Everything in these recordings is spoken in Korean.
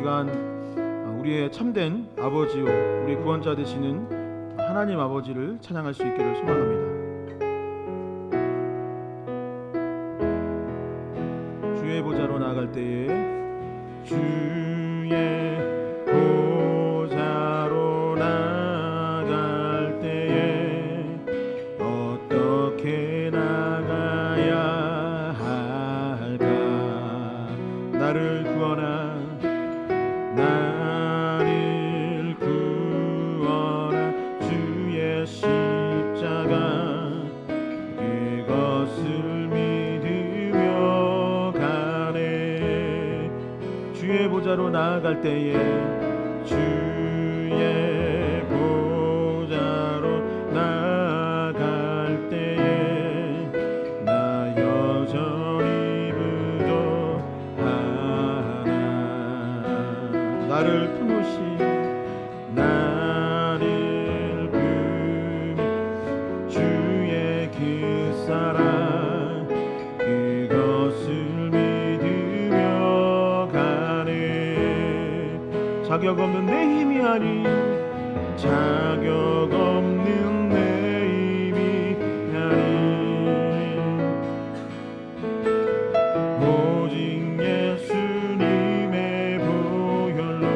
시간 우리의 참된 아버지요 우리 구원자 되시는 하나님 아버지를 찬양할 수 있기를 소망합니다. 주의 보좌로 나아갈 때에 주의 보좌로 나아갈 때에 어떻게 나가야 할까? 나를 구원한 주의 십자가 그것을 믿으며 가네. 주의 보좌로 나아갈 때에 주의 보좌로 나아갈 때에 나 여전히 부족하나. 나를 품으신 나를 품은 주의 그 사랑 그것을 믿으며 가네. 자격 없는 내 힘이 아닌 자격 없는 내 힘이 아닌 오직 예수님의 보혈로.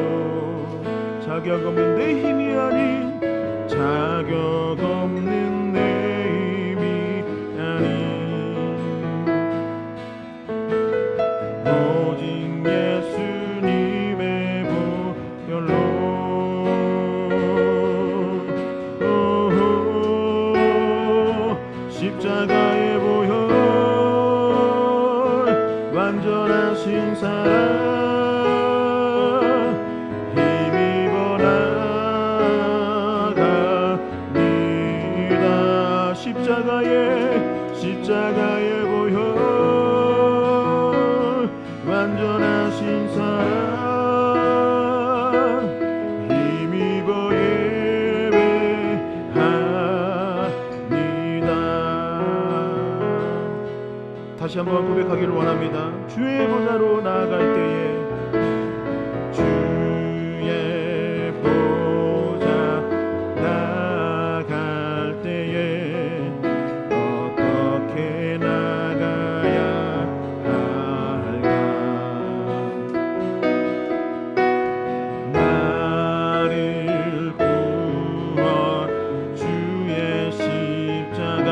자격 없는 내 힘이 아닌 자격 없는 내 힘이 아닌 오직 예수님의 보혈로. 십자가의 보혈 완전하신 사랑 힘입어 나갑니다. 십자가의 보혈 완전하신 사랑 힘입어 예배합니다. 다시 한번 고백하기를 원합니다. 주의 보좌로 나아갈 때에 주의 보좌 나아갈 때에 어떻게 나가야 할까? 나를 구원 주의 십자가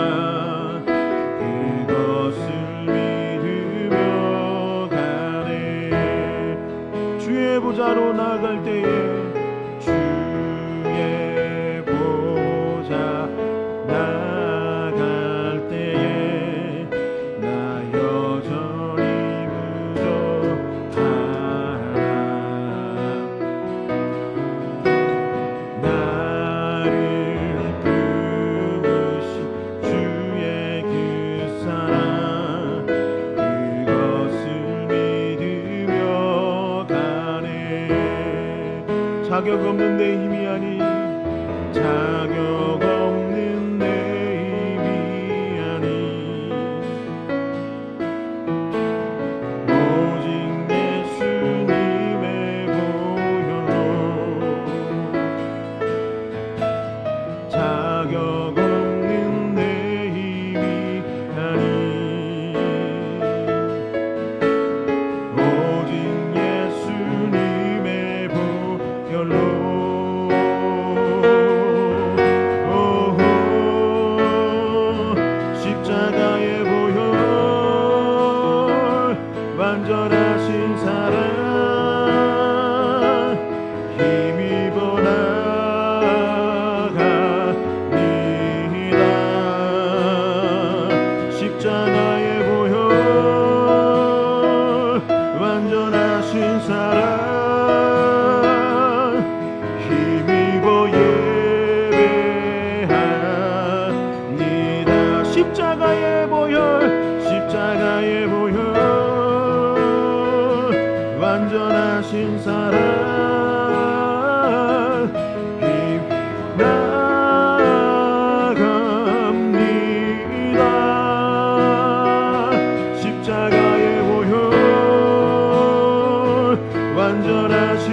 그것을 믿으며 가네. 주의 보좌로 나아갈 때에 주의 보좌 나아갈 때에 나 여전히 부족하나. 나를 품으신 주의 그 사랑 그것을 믿으며 가네. 자격 없는 내 힘이 아닌 자격 없는 내 힘이 아닌 오직 예수님의 보혈로. 자격 없는 내 힘이 아닌 오직 예수님의 보혈로. 십자가의 보혈 완전하신 사랑 힘입어 나갑니다. 십자가의 보혈 완전하신 사랑 힘입어 예배합니다. 십자가의 보혈 완전하신 사랑 힘 나갑니다. 십자가의 보혈 완전하신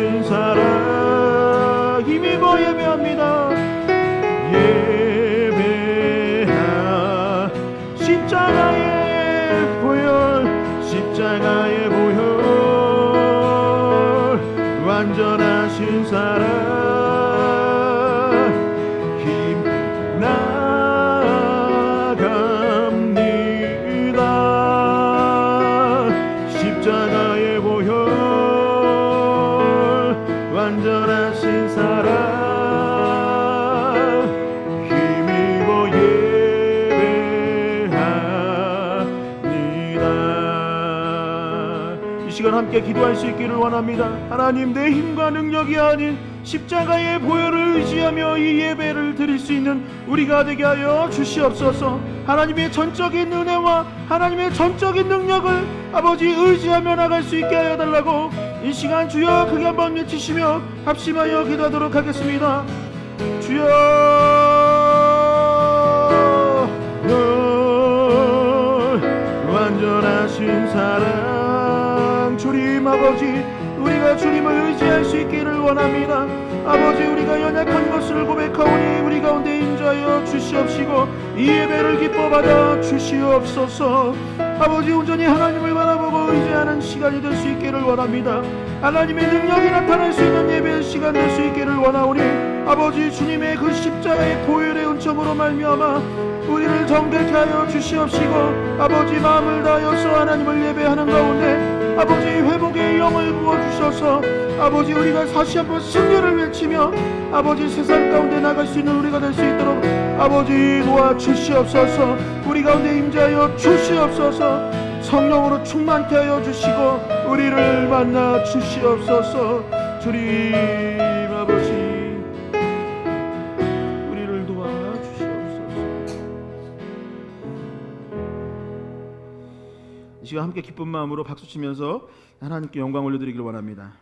십자가의 보혈, 십자가의 보혈, 완전하신 사랑 힘 나갑니다. 십자가의 보혈, 완전하신 사랑 시간 함께 기도할 수 있기를 원합니다. 하나님, 내 힘과 능력이 아닌 십자가의 보혈을 의지하며 이 예배를 드릴 수 있는 우리가 되게 하여 주시옵소서. 하나님의 전적인 은혜와 하나님의 전적인 능력을 아버지 의지하며 나갈 수 있게 하여 달라고 이 시간 주여 크게 한번 외치시며 합심하여 기도하도록 하겠습니다. 주여, 완전하신 사랑 주님 아버지, 우리가 주님을 의지할 수 있기를 원합니다. 아버지, 우리가 연약한 것을 고백하오니 우리 가운데 인자하여 주시옵시고 이 예배를 기뻐 받아 주시옵소서. 아버지, 온전히 하나님을 바라보고 의지하는 시간이 될 수 있기를 원합니다. 하나님의 능력이 나타날 수 있는 예배의 시간 될 수 있기를 원하오니 아버지, 주님의 그 십자가의 보혈의 은총으로 말미암아 우리를 정결케 하여 주시옵시고 아버지, 마음을 다하여서 하나님을 예배하는 가운데 아버지, 회복의 영을 부어주셔서 아버지, 우리가 다시 한번 승리를 외치며 아버지, 세상 가운데 나갈 수 있는 우리가 될 수 있도록 아버지 도와주시옵소서. 우리 가운데 임재하여 주시옵소서. 성령으로 충만케 하여 주시고 우리를 만나 주시옵소서. 주님 아버지, 우리를 도와주시옵소서. 이 시간 함께 기쁜 마음으로 박수치면서 하나님께 영광 올려드리기를 원합니다.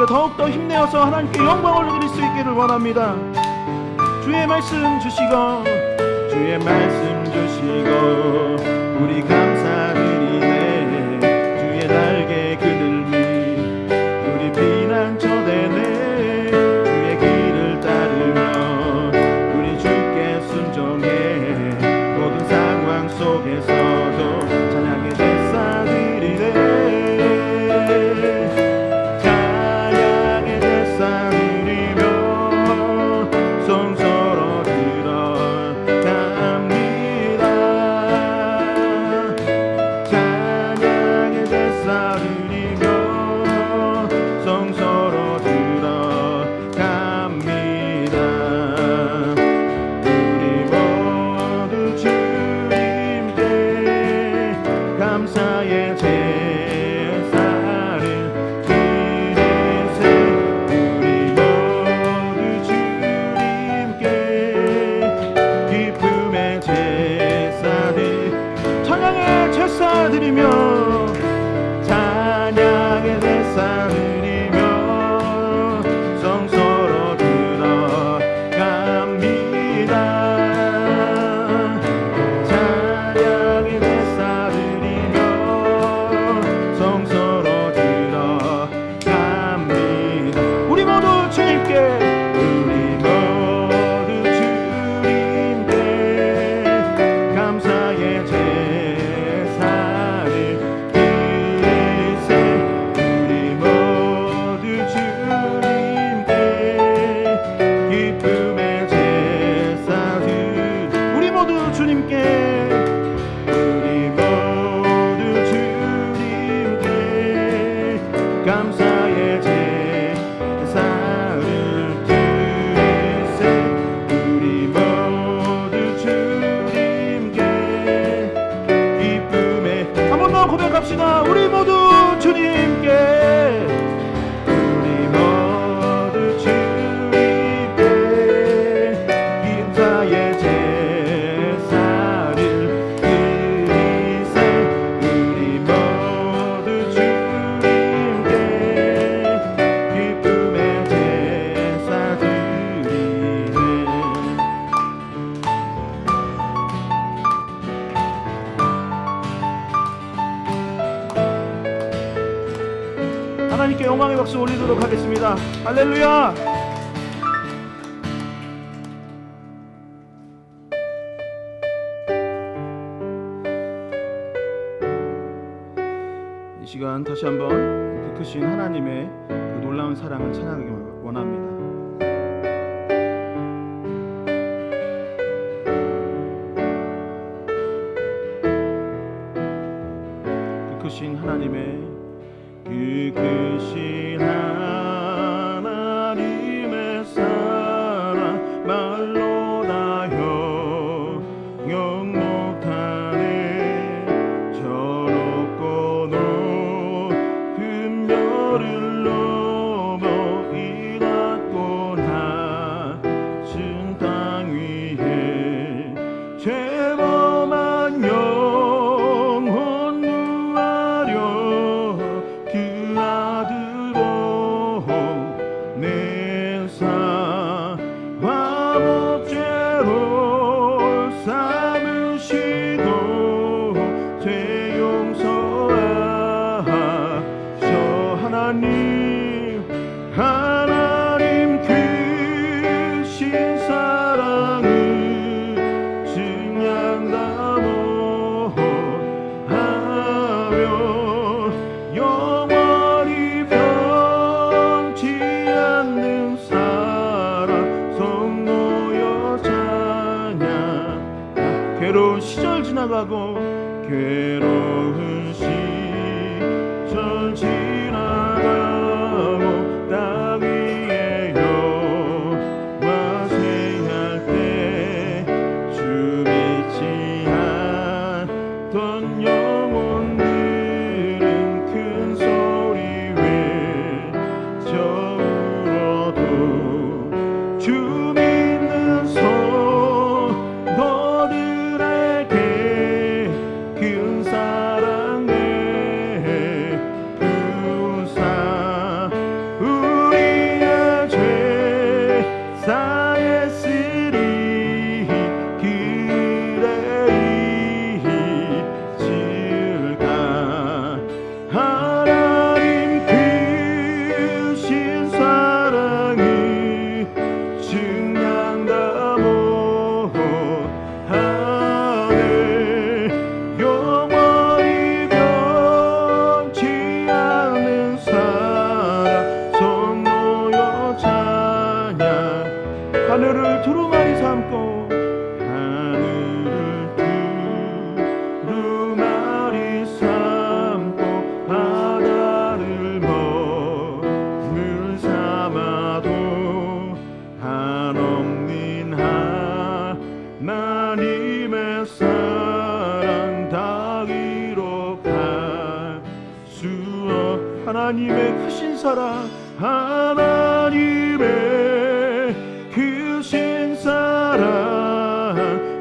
더욱더 힘내어서 하나님께 영광을 올려드릴 수 있기를 원합니다. 주의 말씀 주시고 주의 말씀 주시고 우리 감사드리네. 주의 날개 그늘미 우리 피난처 되네. 주의 길을 따르며 우리 주께 순종해. 모든 상황 속에서도 찬양의 제사 드리네. 감사의 제사를 드리세. 우리 모두 주님께 기쁨의 제사들 찬양의 제사 드리며 찬양의 제사 드리며 성소로 들어갑니다. 찬양 고백합시다. 우리 모두 주님께, 우리 모두 주님께 인사의 제사를 드리세. 우리 모두 주님께 기쁨의 제사 드리네. 하나님께 영광의 박수 올리도록 하겠습니다. 할렐루야. 이 시간 다시 한번 그 크신 하나님의 그 놀라운 사랑을 찬양하기 원합니다. 그 크신 하나님의, 그 크신 하나님의 사랑 말로 다 형용 못하네. 저 높고 높은 별을 넘어 이 낮고 낮은 땅 위에 죄범한 영혼 누하려 그 아들 보내사 화목제로 삼으시고 죄 용서하셔. 하나님, 하나님 크신 사랑을 증량다 못하며 영원히 변치 않는 사랑 성도여 찬양. 괴로운 시절 지나가고 괴로운 시절 지나가고 땅 위에 영화 새할 때 주 믿지 않던 영혼들은 큰 소리 외쳐 울어도 주 믿는 성도들에게 큰 사랑 베푸사 우리의 죄 사했으리 그래 잊을까. 하나님 크신 사랑을 증량다 못하네. 영원히 변치 않는 사랑 성도여 찬양. 하늘을 두루마리 삼고 하늘을 두루마리 삼고 바다를 먹물 삼아도 한없는 하나님의 사랑 다 기록할 수 없. 하나님의 크신 사랑, 하나님의 크신 사랑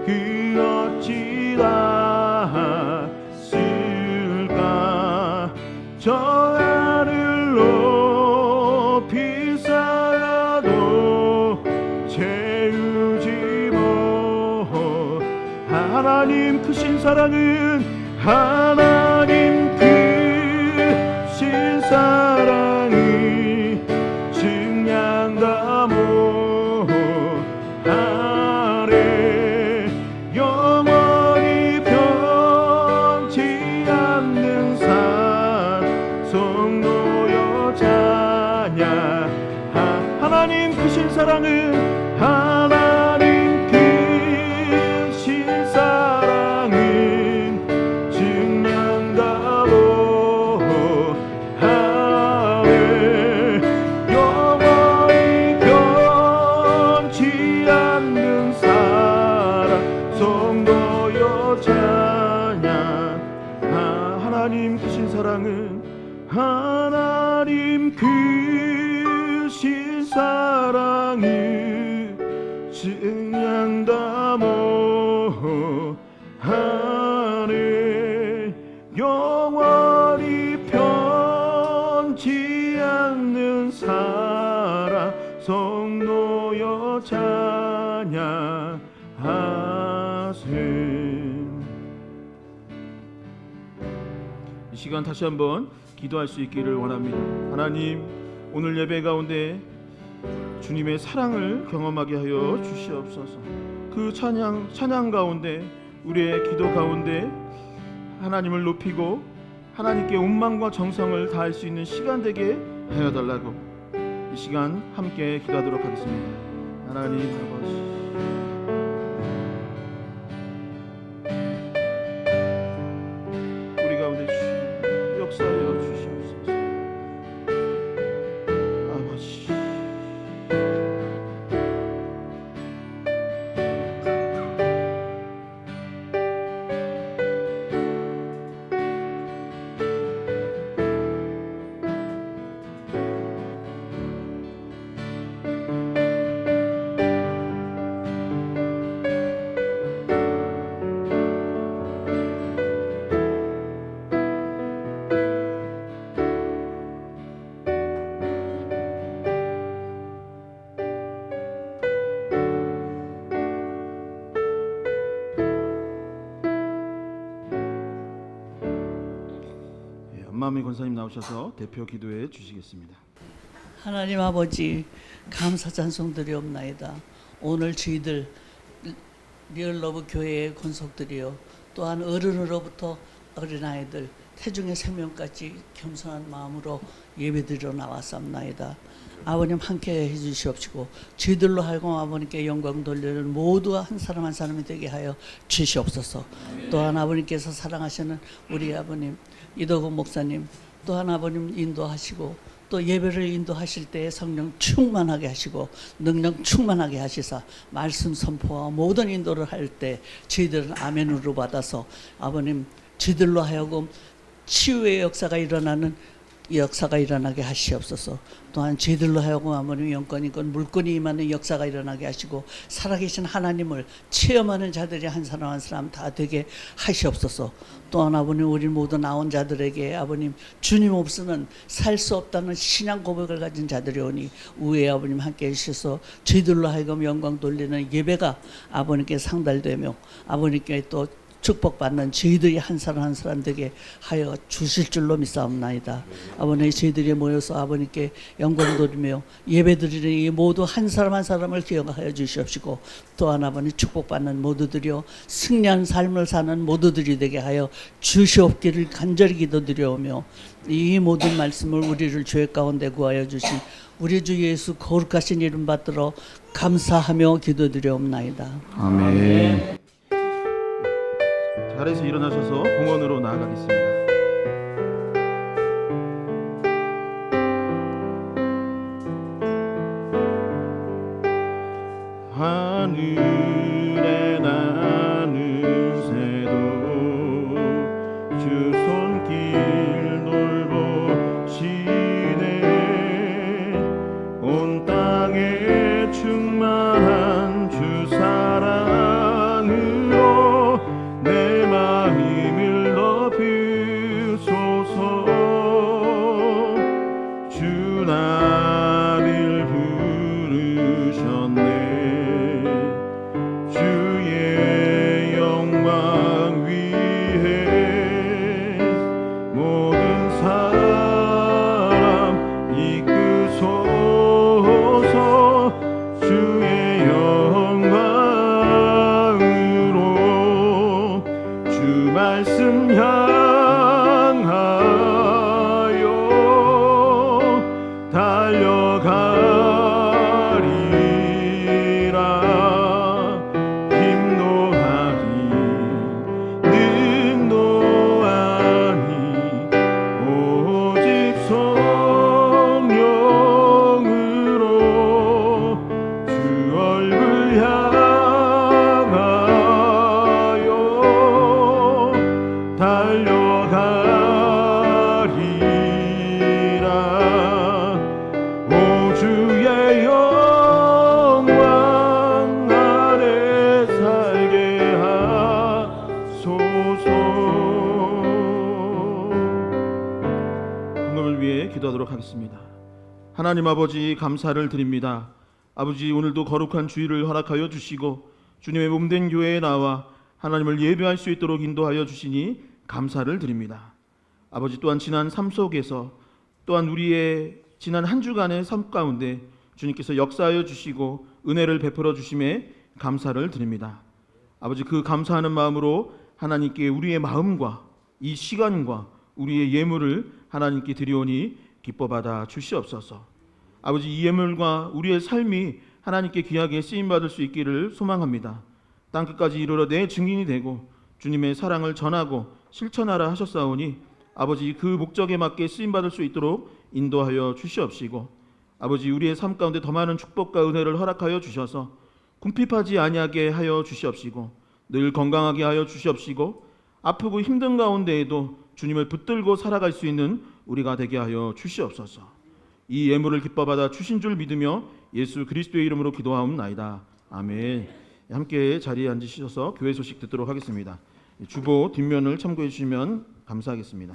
그 어찌 닿았을까. 저 하늘 높이 쌓아도 채우지 못. 하나님 크신 사랑은, 하나님 크신 사랑이 증량다 못하네. 영원히 변치 않는 산 성도여 찬양. 하나님 크신 사랑은, 하나님 크신 사랑은 증량다 못하네. 사랑은 하나님 크신 사랑을 증량다모하네. 영원히 변치 않는 사랑 성도여 찬양하세. 이 시간 다시 한번 기도할 수 있기를 원합니다. 하나님, 오늘 예배 가운데 주님의 사랑을 경험하게 하여 주시옵소서. 그 찬양 가운데, 우리의 기도 가운데 하나님을 높이고 하나님께 온 마음과 정성을 다할 수 있는 시간 되게 하여 달라고 이 시간 함께 기도하도록 하겠습니다. 하나님 아버지, 역사하여 주시옵소서. 아버지, 엄마미 권사님 나오셔서 대표 기도해 주시겠습니다. 하나님 아버지, 감사 찬송 드리옵나이다. 오늘 저희들 리얼러브 교회의 권속들이요, 또한 어른으로부터 어린아이들, 태중의 생명까지 겸손한 마음으로 예배드리러 나왔사옵나이다. 아버님 함께 해주시옵시고 저희들로 하여금 아버님께 영광 돌리는 모두 한 사람 한 사람이 되게 하여 주시옵소서. 또한 아버님께서 사랑하시는 우리 아버님 이덕우 목사님, 또한 아버님 인도하시고 또 예배를 인도하실 때에 성령 충만하게 하시고 능력 충만하게 하시사 말씀 선포와 모든 인도를 할 때 저희들은 아멘으로 받아서 아버님 저희들로 하여금 치유의 역사가 일어나게 하시옵소서. 또한 저희들로 하여금 아버님 영권이건 물건이 임하는 역사가 일어나게 하시고 살아계신 하나님을 체험하는 자들이 한 사람 한 사람 다 되게 하시옵소서. 또한 아버님 우리 모두 나온 자들에게 아버님 주님 없이는 살 수 없다는 신앙 고백을 가진 자들이 오니 우에 아버님 함께 해주셔서 저희들로 하여금 영광 돌리는 예배가 아버님께 상달되며 아버님께 또 축복받는 저희들이 한 사람 한 사람 되게 하여 주실 줄로 믿사옵나이다. 아버님 저희들이 모여서 아버님께 영광 돌리며 예배드리는 이 모두 한 사람 한 사람을 기억하여 주시옵시고 또한 아버님 축복받는 모두들이요 승리한 삶을 사는 모두들이 되게 하여 주시옵기를 간절히 기도드려오며 이 모든 말씀을 우리를 죄 가운데 구하여 주신 우리 주 예수 거룩하신 이름 받들어 감사하며 기도드려옵나이다. 아멘. 자리에서 일어나셔서 공원으로 나아가겠습니다. 하늘에 나는 새도 주 손길 돌보시네. 온 땅에 충만한 주 사랑으로 내 마음을 높이소서. 주 나를 부르셨네. 주의 영광 위해 모든 사람 이끄소서. 주의 영광으로 주 말씀 향하여 달려가리라. 힘노하니 능노하니 오직 성령으로 주 얼굴 향하여 달려가리라. 기도하도록 하겠습니다. 하나님 아버지, 감사를 드립니다. 아버지, 오늘도 거룩한 주일을 허락하여 주시고 주님의 몸된 교회에 나와 하나님을 예배할 수 있도록 인도하여 주시니 감사를 드립니다. 아버지, 또한 지난 삶 속에서 또한 우리의 지난 한 주간의 삶 가운데 주님께서 역사하여 주시고 은혜를 베풀어 주심에 감사를 드립니다. 아버지, 그 감사하는 마음으로 하나님께 우리의 마음과 이 시간과 우리의 예물을 하나님께 드리오니 기뻐 받아 주시옵소서. 아버지, 이 예물과 우리의 삶이 하나님께 귀하게 쓰임받을 수 있기를 소망합니다. 땅끝까지 이르러 내 증인이 되고 주님의 사랑을 전하고 실천하라 하셨사오니 아버지, 그 목적에 맞게 쓰임받을 수 있도록 인도하여 주시옵시고 아버지, 우리의 삶 가운데 더 많은 축복과 은혜를 허락하여 주셔서 궁핍하지 아니하게 하여 주시옵시고 늘 건강하게 하여 주시옵시고 아프고 힘든 가운데에도 주님을 붙들고 살아갈 수 있는 우리가 되게 하여 주시옵소서. 이 예물을 기뻐 받아 주신 줄 믿으며 예수 그리스도의 이름으로 기도하옵나이다. 아멘. 함께 자리에 앉으셔서 교회 소식 듣도록 하겠습니다. 주보 뒷면을 참고해 주시면 감사하겠습니다.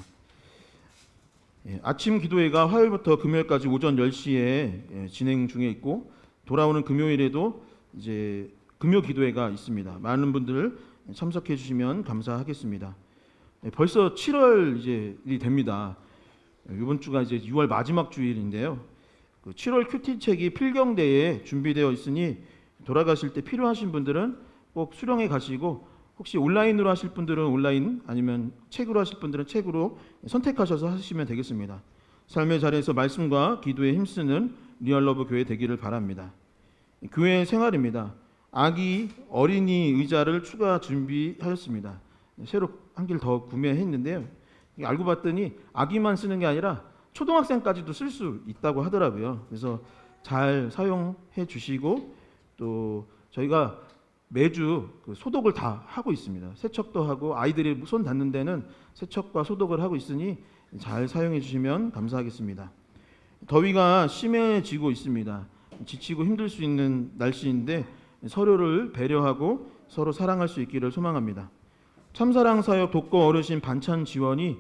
아침 기도회가 화요일부터 금요일까지 오전 10시에 진행 중에 있고 돌아오는 금요일에도 이제 금요 기도회가 있습니다. 많은 분들 참석해 주시면 감사하겠습니다. 벌써 7월 이제이 됩니다. 이번 주가 이제 6월 마지막 주일인데요. 7월 큐티 책이 필경대에 준비되어 있으니 돌아가실 때 필요하신 분들은 꼭 수령해 가시고 혹시 온라인으로 하실 분들은 온라인 아니면 책으로 하실 분들은 책으로 선택하셔서 하시면 되겠습니다. 삶의 자리에서 말씀과 기도에 힘쓰는 리얼러브 교회 되기를 바랍니다. 교회 생활입니다. 아기 어린이 의자를 추가 준비하였습니다. 새로 한 개를 더 구매했는데요. 알고 봤더니 아기만 쓰는 게 아니라 초등학생까지도 쓸 수 있다고 하더라고요. 그래서 잘 사용해 주시고 또 저희가 매주 그 소독을 다 하고 있습니다. 세척도 하고 아이들이 손 닿는 데는 세척과 소독을 하고 있으니 잘 사용해 주시면 감사하겠습니다. 더위가 심해지고 있습니다. 지치고 힘들 수 있는 날씨인데 서로를 배려하고 서로 사랑할 수 있기를 소망합니다. 참사랑사역 독거 어르신 반찬 지원이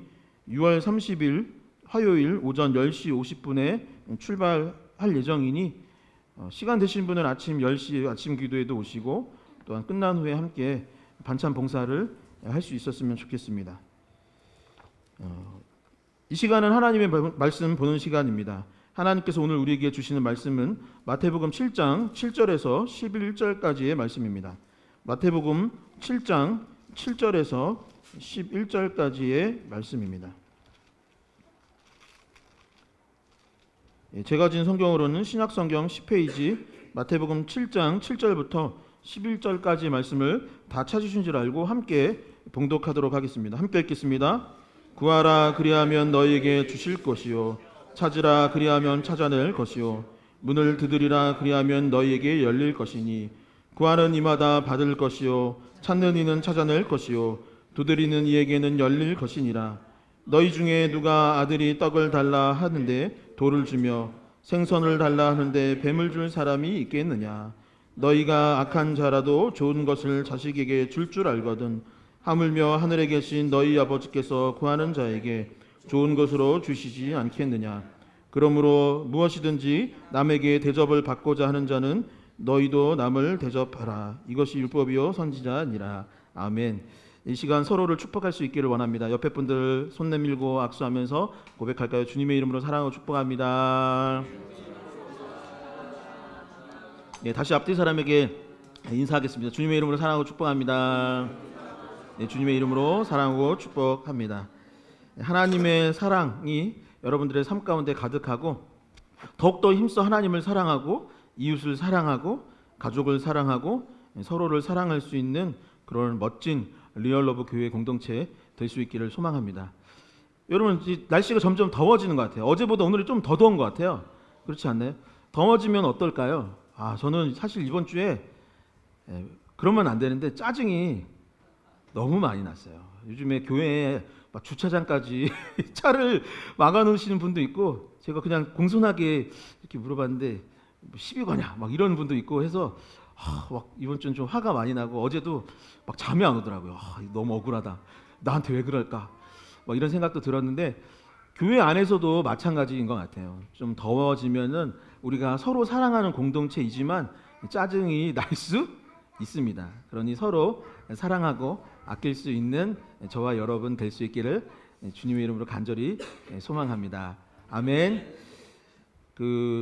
6월 30일 화요일 오전 10시 50분에 출발할 예정이니 시간 되신 분은 아침 10시 아침 기도에도 오시고 또한 끝난 후에 함께 반찬 봉사를 할 수 있었으면 좋겠습니다. 이 시간은 하나님의 말씀 보는 시간입니다. 하나님께서 오늘 우리에게 주시는 말씀은 마태복음 7장 7절에서 11절까지의 말씀입니다. 마태복음 7장 7절에서 11절까지의 말씀입니다. 제가 진 성경으로는 신약성경 10페이지 마태복음 7장 7절부터 11절까지 말씀을 다 찾으신 줄 알고 함께 봉독하도록 하겠습니다. 함께 읽겠습니다. 구하라 그리하면 너희에게 주실 것이요 찾으라 그리하면 찾아낼 것이요 문을 두드리라 그리하면 너희에게 열릴 것이니 구하는 이마다 받을 것이요 찾는 이는 찾아낼 것이요 두드리는 이에게는 열릴 것이니라. 너희 중에 누가 아들이 떡을 달라 하는데 돌을 주며 생선을 달라 하는데 뱀을 줄 사람이 있겠느냐. 너희가 악한 자라도 좋은 것을 자식에게 줄 줄 알거든 하물며 하늘에 계신 너희 아버지께서 구하는 자에게 좋은 것으로 주시지 않겠느냐. 그러므로 무엇이든지 남에게 대접을 받고자 하는 자는 너희도 남을 대접하라. 이것이 율법이요 선지자니라. 아멘. 이 시간 서로를 축복할 수 있기를 원합니다. 옆에 분들 손 내밀고 악수하면서 고백할까요? 주님의 이름으로 사랑하고 축복합니다. 네, 다시 앞뒤 사람에게 인사하겠습니다. 주님의 이름으로 사랑하고 축복합니다. 네, 주님의 이름으로 사랑하고 축복합니다. 하나님의 사랑이 여러분들의 삶 가운데 가득하고 더욱더 힘써 하나님을 사랑하고 이웃을 사랑하고 가족을 사랑하고 서로를 사랑할 수 있는 그런 멋진 리얼러브 교회 공동체 될 수 있기를 소망합니다. 여러분, 날씨가 점점 더워지는 것 같아요. 어제보다 오늘이 좀 더 더운 것 같아요. 그렇지 않나요? 더워지면 어떨까요? 저는 사실 이번 주에 그러면 안 되는데 짜증이 너무 많이 났어요. 요즘에 교회에 막 주차장까지 차를 막아놓으시는 분도 있고 제가 그냥 공손하게 이렇게 물어봤는데 시비 거냐 막 이런 분도 있고 해서 막 이번 주는 좀 화가 많이 나고 어제도 막 잠이 안 오더라고요. 너무 억울하다. 나한테 왜 그럴까? 막 이런 생각도 들었는데 교회 안에서도 마찬가지인 것 같아요. 좀 더워지면은 우리가 서로 사랑하는 공동체이지만 짜증이 날 수 있습니다. 그러니 서로 사랑하고 아낄 수 있는 저와 여러분 될 수 있기를 주님의 이름으로 간절히 소망합니다. 아멘.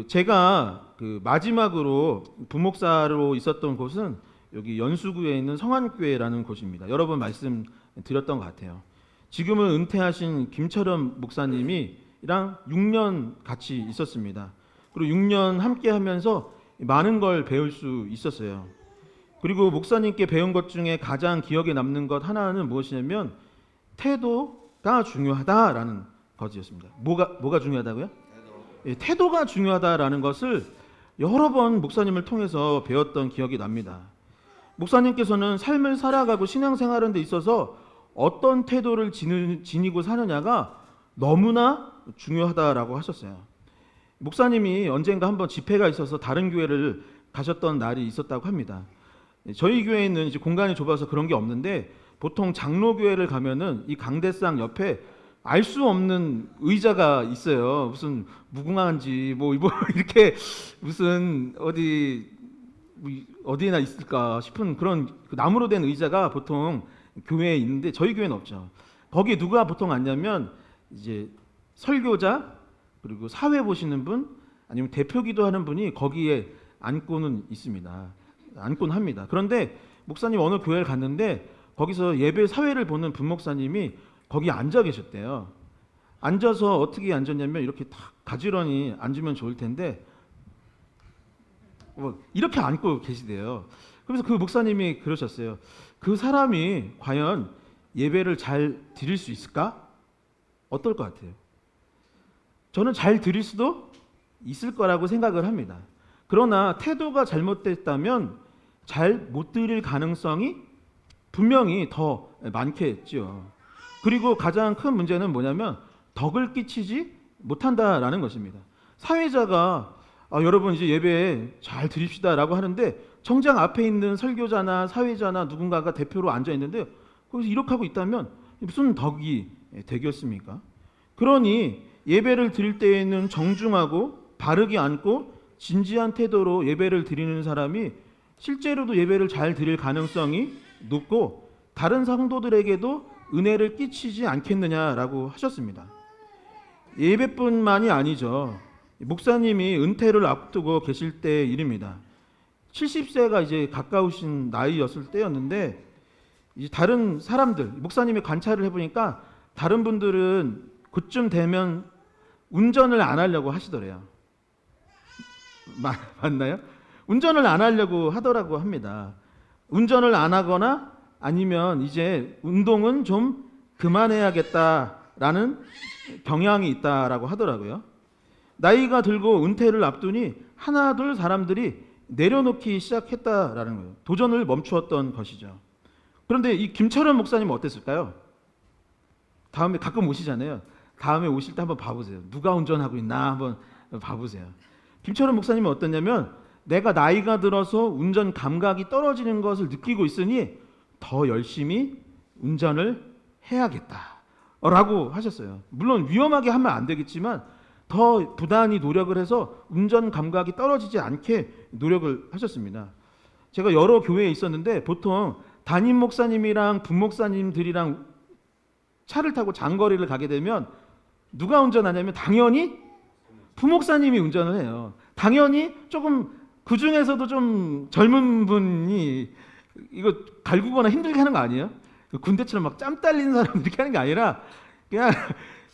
제가 마지막으로 부목사로 있었던 곳은 여기 연수구에 있는 성안교회라는 곳입니다. 여러 번 말씀드렸던 것 같아요. 지금은 은퇴하신 김철현 목사님이랑 6년 같이 있었습니다. 그리고 6년 함께 하면서 많은 걸 배울 수 있었어요. 그리고 목사님께 배운 것 중에 가장 기억에 남는 것 하나는 무엇이냐면 태도가 중요하다라는 것이었습니다. 뭐가 중요하다고요? 태도가 중요하다라는 것을 여러 번 목사님을 통해서 배웠던 기억이 납니다. 목사님께서는 삶을 살아가고 신앙생활하는 데 있어서 어떤 태도를 지니고 사느냐가 너무나 중요하다라고 하셨어요. 목사님이 언젠가 한번 집회가 있어서 다른 교회를 가셨던 날이 있었다고 합니다. 저희 교회는 이제 공간이 좁아서 그런 게 없는데 보통 장로교회를 가면은 이 강대상 옆에 알 수 없는 의자가 있어요. 무슨 무궁화인지 뭐 이렇게 무슨 어디에나 있을까 싶은 그런 나무로 된 의자가 보통 교회에 있는데 저희 교회는 없죠. 거기에 누가 보통 앉냐면 이제 설교자 그리고 사회 보시는 분 아니면 대표 기도하는 분이 거기에 앉고는 있습니다. 앉곤 합니다. 그런데 목사님 어느 교회를 갔는데 거기서 예배 사회를 보는 분목사님이 거기 앉아 계셨대요. 앉아서 어떻게 앉았냐면 이렇게 딱 가지런히 앉으면 좋을 텐데 이렇게 앉고 계시대요. 그래서 그 목사님이 그러셨어요. 그 사람이 과연 예배를 잘 드릴 수 있을까? 어떨 것 같아요? 저는 잘 드릴 수도 있을 거라고 생각을 합니다. 그러나 태도가 잘못됐다면 잘 못 드릴 가능성이 분명히 더 많겠죠. 그리고 가장 큰 문제는 뭐냐면 덕을 끼치지 못한다라는 것입니다. 사회자가 여러분 이제 예배 잘 드립시다라고 하는데 정작 앞에 있는 설교자나 사회자나 누군가가 대표로 앉아 있는데 거기서 이렇게 하고 있다면 무슨 덕이 되겠습니까? 그러니 예배를 드릴 때에는 정중하고 바르게 앉고 진지한 태도로 예배를 드리는 사람이 실제로도 예배를 잘 드릴 가능성이 높고 다른 성도들에게도 은혜를 끼치지 않겠느냐라고 하셨습니다. 예배뿐만이 아니죠. 목사님이 은퇴를 앞두고 계실 때의 일입니다. 70세가 이제 가까우신 나이였을 때였는데 이제 다른 사람들 목사님이 관찰을 해보니까 다른 분들은 그쯤 되면 운전을 안 하려고 하시더래요. 맞나요? 운전을 안 하려고 하더라고 합니다. 운전을 안 하거나 아니면 이제 운동은 좀 그만해야겠다라는 경향이 있다라고 하더라고요. 나이가 들고 은퇴를 앞두니 하나둘 사람들이 내려놓기 시작했다라는 거예요. 도전을 멈추었던 것이죠. 그런데 이 김철현 목사님은 어땠을까요? 다음에 가끔 오시잖아요. 다음에 오실 때 한번 봐보세요. 누가 운전하고 있나 한번 봐보세요. 김철현 목사님은 어떠냐면 내가 나이가 들어서 운전 감각이 떨어지는 것을 느끼고 있으니 더 열심히 운전을 해야겠다라고 하셨어요. 물론 위험하게 하면 안 되겠지만 더 부단히 노력을 해서 운전 감각이 떨어지지 않게 노력을 하셨습니다. 제가 여러 교회에 있었는데 보통 담임 목사님이랑 분목사님들이랑 차를 타고 장거리를 가게 되면 누가 운전하냐면 당연히 부목사님이 운전을 해요. 당연히 조금 그 중에서도 좀 젊은 분이 이거 갈구거나 힘들게 하는 거 아니에요? 군대처럼 막 짬 딸리는 사람 이렇게 하는 게 아니라 그냥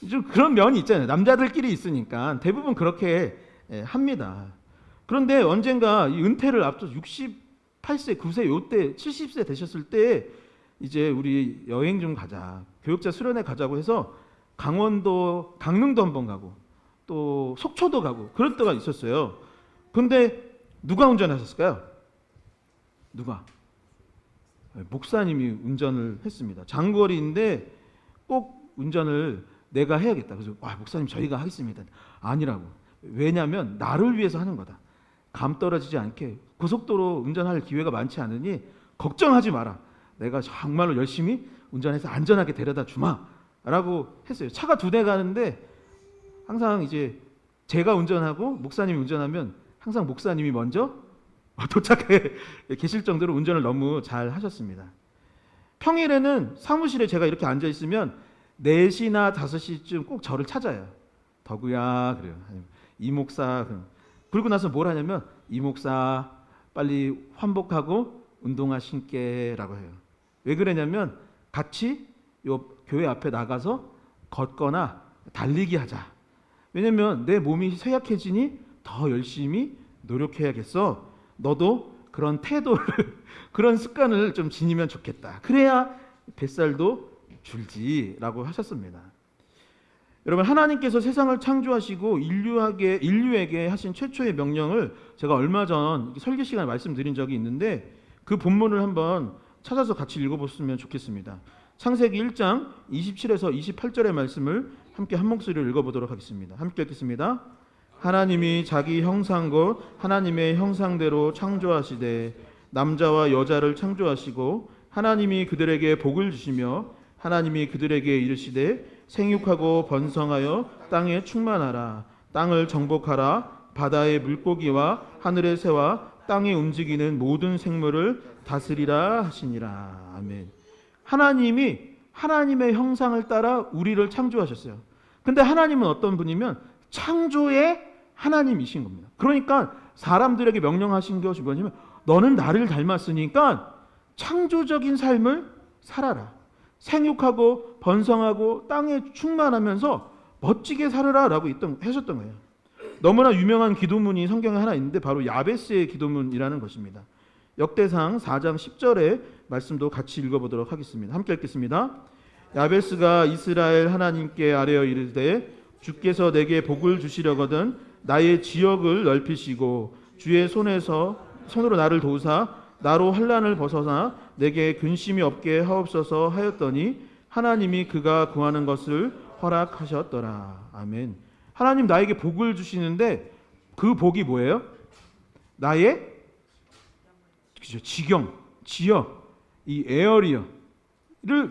좀 그런 면이 있잖아요. 남자들끼리 있으니까 대부분 그렇게 합니다. 그런데 언젠가 이 은퇴를 앞둬서 68세, 9세, 요때 70세 되셨을 때 이제 우리 여행 좀 가자. 교육자 수련회 가자고 해서 강원도, 강릉도 한번 가고 또 속초도 가고 그럴 때가 있었어요. 근데 누가 운전하셨을까요? 누가? 목사님이 운전을 했습니다. 장거리인데 꼭 운전을 내가 해야겠다. 그래서 목사님 저희가 하겠습니다. 아니라고. 왜냐하면 나를 위해서 하는 거다. 감 떨어지지 않게 고속도로 운전할 기회가 많지 않으니 걱정하지 마라. 내가 정말로 열심히 운전해서 안전하게 데려다 주마 라고 했어요. 차가 2대 가는데 항상 이제 제가 운전하고 목사님이 운전하면 항상 목사님이 먼저 도착해 계실 정도로 운전을 너무 잘 하셨습니다. 평일에는 사무실에 제가 이렇게 앉아 있으면 4시나 5시쯤 꼭 저를 찾아요. 덕우야 그래요. 이 목사. 그러고 나서 뭘 하냐면 이 목사 빨리 환복하고 운동화 신게라고 해요. 왜 그러냐면 같이 요 교회 앞에 나가서 걷거나 달리기 하자. 왜냐면 내 몸이 쇠약해지니 더 열심히 노력해야겠어. 너도 그런 태도를 그런 습관을 좀 지니면 좋겠다. 그래야 뱃살도 줄지라고 하셨습니다. 여러분, 하나님께서 세상을 창조하시고 인류에게 하신 최초의 명령을 제가 얼마 전 설교 시간에 말씀드린 적이 있는데 그 본문을 한번 찾아서 같이 읽어보시면 좋겠습니다. 창세기 1장 27에서 28절의 말씀을 함께 한 목소리로 읽어보도록 하겠습니다. 함께 읽겠습니다. 하나님이 자기 형상 곧 하나님의 형상대로 창조하시되 남자와 여자를 창조하시고 하나님이 그들에게 복을 주시며 하나님이 그들에게 이르시되 생육하고 번성하여 땅에 충만하라. 땅을 정복하라. 바다의 물고기와 하늘의 새와 땅에 움직이는 모든 생물을 다스리라 하시니라. 아멘. 하나님이 하나님의 형상을 따라 우리를 창조하셨어요. 근데 하나님은 어떤 분이면 창조의 하나님이신 겁니다. 그러니까 사람들에게 명령하신 것이 뭐냐면 너는 나를 닮았으니까 창조적인 삶을 살아라. 생육하고 번성하고 땅에 충만하면서 멋지게 살아라 라고 하셨던 거예요. 너무나 유명한 기도문이 성경에 하나 있는데 바로 야베스의 기도문이라는 것입니다. 역대상 4장 10절의 말씀도 같이 읽어보도록 하겠습니다. 함께 읽겠습니다. 야베스가 이스라엘 하나님께 아뢰어 이르되 주께서 내게 복을 주시려거든 나의 지역을 넓히시고 주의 손으로 나를 도우사 나로 환난을 벗어나 내게 근심이 없게 하옵소서 하였더니 하나님이 그가 구하는 것을 허락하셨더라. 아멘. 하나님 나에게 복을 주시는데 그 복이 뭐예요? 나의 지경, 지역, 이 에어리어를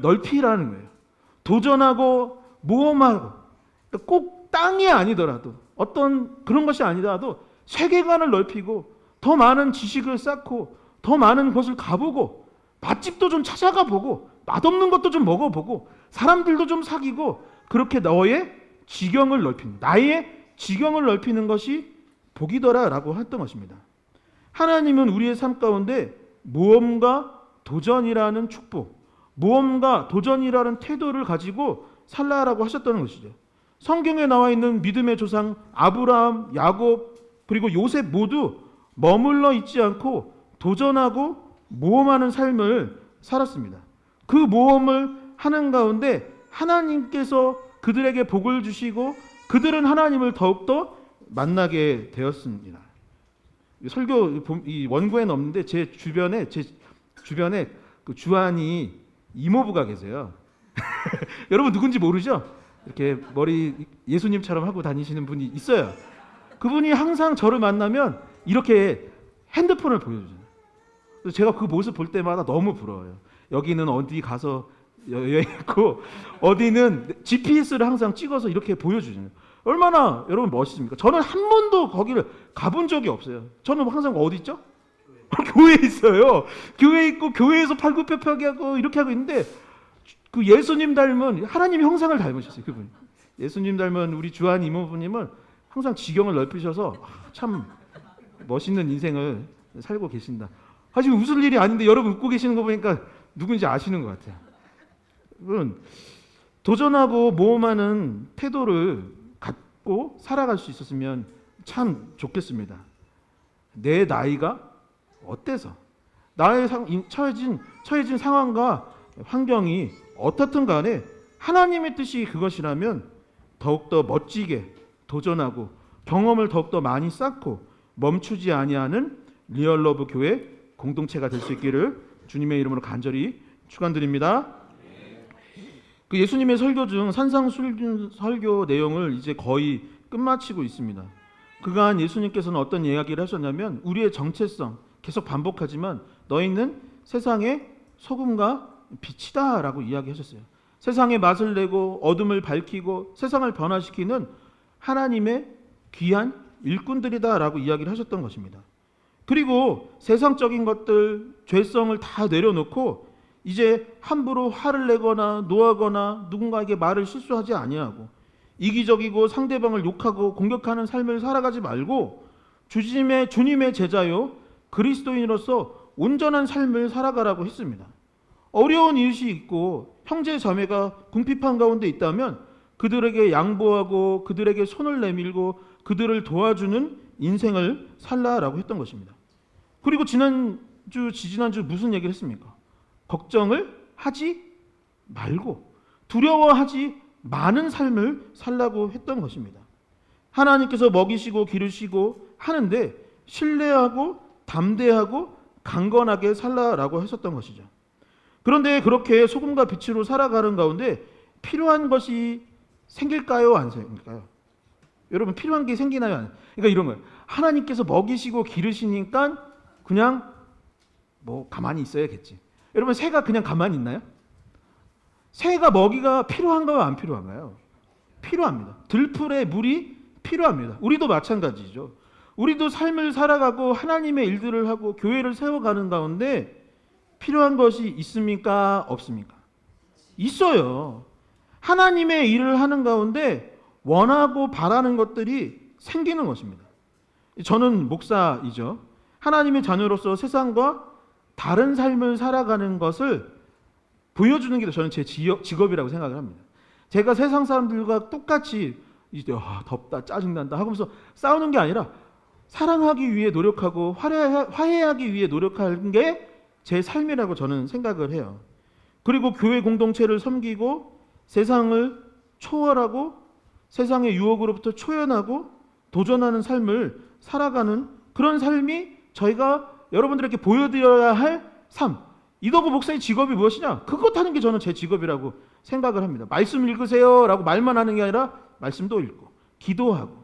넓히라는 거예요. 도전하고 모험하고 꼭 땅이 아니더라도 어떤 그런 것이 아니더라도 세계관을 넓히고 더 많은 지식을 쌓고 더 많은 곳을 가보고 맛집도 좀 찾아가 보고 맛없는 것도 좀 먹어보고 사람들도 좀 사귀고 그렇게 너의 지경을 넓히는 나의 지경을 넓히는 것이 복이더라라고 했던 것입니다. 하나님은 우리의 삶 가운데 모험과 도전이라는 축복, 모험과 도전이라는 태도를 가지고 살라라고 하셨다는 것이죠. 성경에 나와 있는 믿음의 조상 아브라함, 야곱 그리고 요셉 모두 머물러 있지 않고 도전하고 모험하는 삶을 살았습니다. 그 모험을 하는 가운데 하나님께서 그들에게 복을 주시고 그들은 하나님을 더욱더 만나게 되었습니다. 설교 이 원고에는 없는데 제 주변에 그 주한이 이모부가 계세요. 여러분 누군지 모르죠? 이렇게 머리 예수님처럼 하고 다니시는 분이 있어요. 그분이 항상 저를 만나면 이렇게 핸드폰을 보여주죠. 그래서 제가 그 모습 볼 때마다 너무 부러워요. 여기는 어디 가서 여행했고 어디는 GPS를 항상 찍어서 이렇게 보여주죠. 얼마나 여러분 멋있습니까? 저는 한 번도 거기를 가본 적이 없어요. 저는 항상 어디 있죠? 교회에 있어요. 교회에 있고 교회에서 팔굽혀펴기 하고 이렇게 하고 있는데 그 예수님 닮은 하나님 형상을 닮으셨어요. 그분. 예수님 닮은 우리 주한 이모부님은 항상 지경을 넓히셔서 참 멋있는 인생을 살고 계신다. 지금 웃을 일이 아닌데 여러분 웃고 계시는 거 보니까 누군지 아시는 것 같아요. 여러분 도전하고 모험하는 태도를 갖고 살아갈 수 있었으면 참 좋겠습니다. 내 나이가 어때서 나의 처해진 상황과 환경이 어떻든 간에 하나님의 뜻이 그것이라면 더욱더 멋지게 도전하고 경험을 더욱더 많이 쌓고 멈추지 아니하는 리얼러브 교회 공동체가 될 수 있기를 주님의 이름으로 간절히 축원드립니다. 그 예수님의 설교 중 산상수훈 내용을 이제 거의 끝마치고 있습니다. 그간 예수님께서는 어떤 이야기를 하셨냐면 우리의 정체성 계속 반복하지만 너희는 세상의 소금과 빛이다라고 이야기하셨어요. 세상의 맛을 내고 어둠을 밝히고 세상을 변화시키는 하나님의 귀한 일꾼들이다라고 이야기를 하셨던 것입니다. 그리고 세상적인 것들, 죄성을 다 내려놓고 이제 함부로 화를 내거나 노하거나 누군가에게 말을 실수하지 아니하고 이기적이고 상대방을 욕하고 공격하는 삶을 살아가지 말고 주님의 제자요 그리스도인으로서 온전한 삶을 살아가라고 했습니다. 어려운 이웃이 있고 형제 자매가 궁핍한 가운데 있다면 그들에게 양보하고 그들에게 손을 내밀고 그들을 도와주는 인생을 살라라고 했던 것입니다. 그리고 지지난주 무슨 얘기를 했습니까? 걱정을 하지 말고 두려워하지 많은 삶을 살라고 했던 것입니다. 하나님께서 먹이시고 기르시고 하는데 신뢰하고 담대하고 강건하게 살라라고 했었던 것이죠. 그런데 그렇게 소금과 빛으로 살아가는 가운데 필요한 것이 생길까요? 안 생길까요? 여러분 필요한 게 생기나요? 안? 그러니까 이런 거예요. 하나님께서 먹이시고 기르시니까 그냥 뭐 가만히 있어야겠지. 여러분 새가 그냥 가만히 있나요? 새가 먹이가 필요한가요? 안 필요한가요? 필요합니다. 들풀에 물이 필요합니다. 우리도 마찬가지죠. 우리도 삶을 살아가고 하나님의 일들을 하고 교회를 세워가는 가운데 필요한 것이 있습니까? 없습니까? 있어요. 하나님의 일을 하는 가운데 원하고 바라는 것들이 생기는 것입니다. 저는 목사이죠. 하나님의 자녀로서 세상과 다른 삶을 살아가는 것을 보여주는 게 저는 제 직업이라고 생각을 합니다. 제가 세상 사람들과 똑같이 이제 덥다 짜증난다 하면서 싸우는 게 아니라 사랑하기 위해 노력하고 화해하기 위해 노력하는 게 제 삶이라고 저는 생각을 해요. 그리고 교회 공동체를 섬기고 세상을 초월하고 세상의 유혹으로부터 초연하고 도전하는 삶을 살아가는 그런 삶이 저희가 여러분들에게 보여드려야 할 삶. 이덕우 목사의 직업이 무엇이냐? 그것 하는 게 저는 제 직업이라고 생각을 합니다. 말씀 읽으세요 라고 말만 하는 게 아니라 말씀도 읽고 기도하고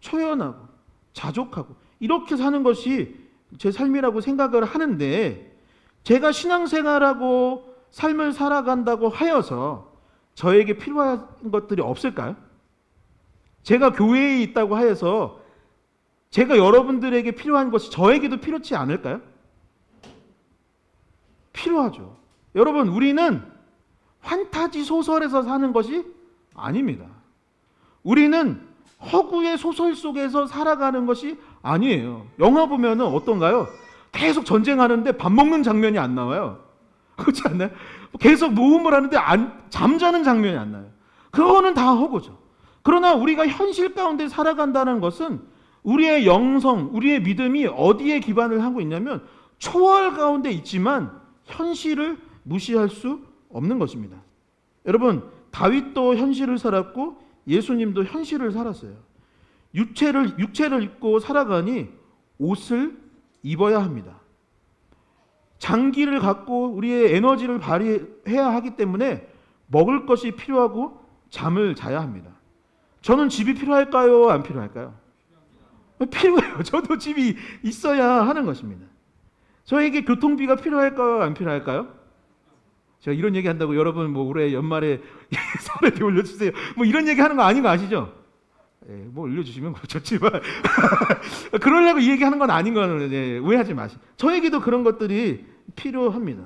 초연하고 자족하고 이렇게 사는 것이 제 삶이라고 생각을 하는데 제가 신앙생활하고 삶을 살아간다고 하여서 저에게 필요한 것들이 없을까요? 제가 교회에 있다고 하여서 제가 여러분들에게 필요한 것이 저에게도 필요치 않을까요? 필요하죠. 여러분 우리는 환타지 소설에서 사는 것이 아닙니다. 우리는 허구의 소설 속에서 살아가는 것이 아니에요. 영화 보면은 어떤가요? 계속 전쟁하는데 밥 먹는 장면이 안 나와요. 그렇지 않나요? 계속 모험을 하는데 잠자는 장면이 안 나요. 그거는 다 허구죠. 그러나 우리가 현실 가운데 살아간다는 것은 우리의 영성, 우리의 믿음이 어디에 기반을 하고 있냐면 초월 가운데 있지만 현실을 무시할 수 없는 것입니다. 여러분 다윗도 현실을 살았고 예수님도 현실을 살았어요. 육체를 입고 살아가니 옷을 입어야 합니다. 장기를 갖고 우리의 에너지를 발휘해야 하기 때문에 먹을 것이 필요하고 잠을 자야 합니다. 저는 집이 필요할까요? 안 필요할까요? 필요해요. 저도 집이 있어야 하는 것입니다. 저에게 교통비가 필요할까요? 안 필요할까요? 제가 이런 얘기 한다고 여러분 뭐 올해 연말에 사례비 올려주세요. 뭐 이런 얘기 하는 거 아닌 거 아시죠? 뭐 올려주시면 좋지만 그러려고 이 얘기하는 건 아닌 거는 오해하지 마시고 저에게도 그런 것들이 필요합니다.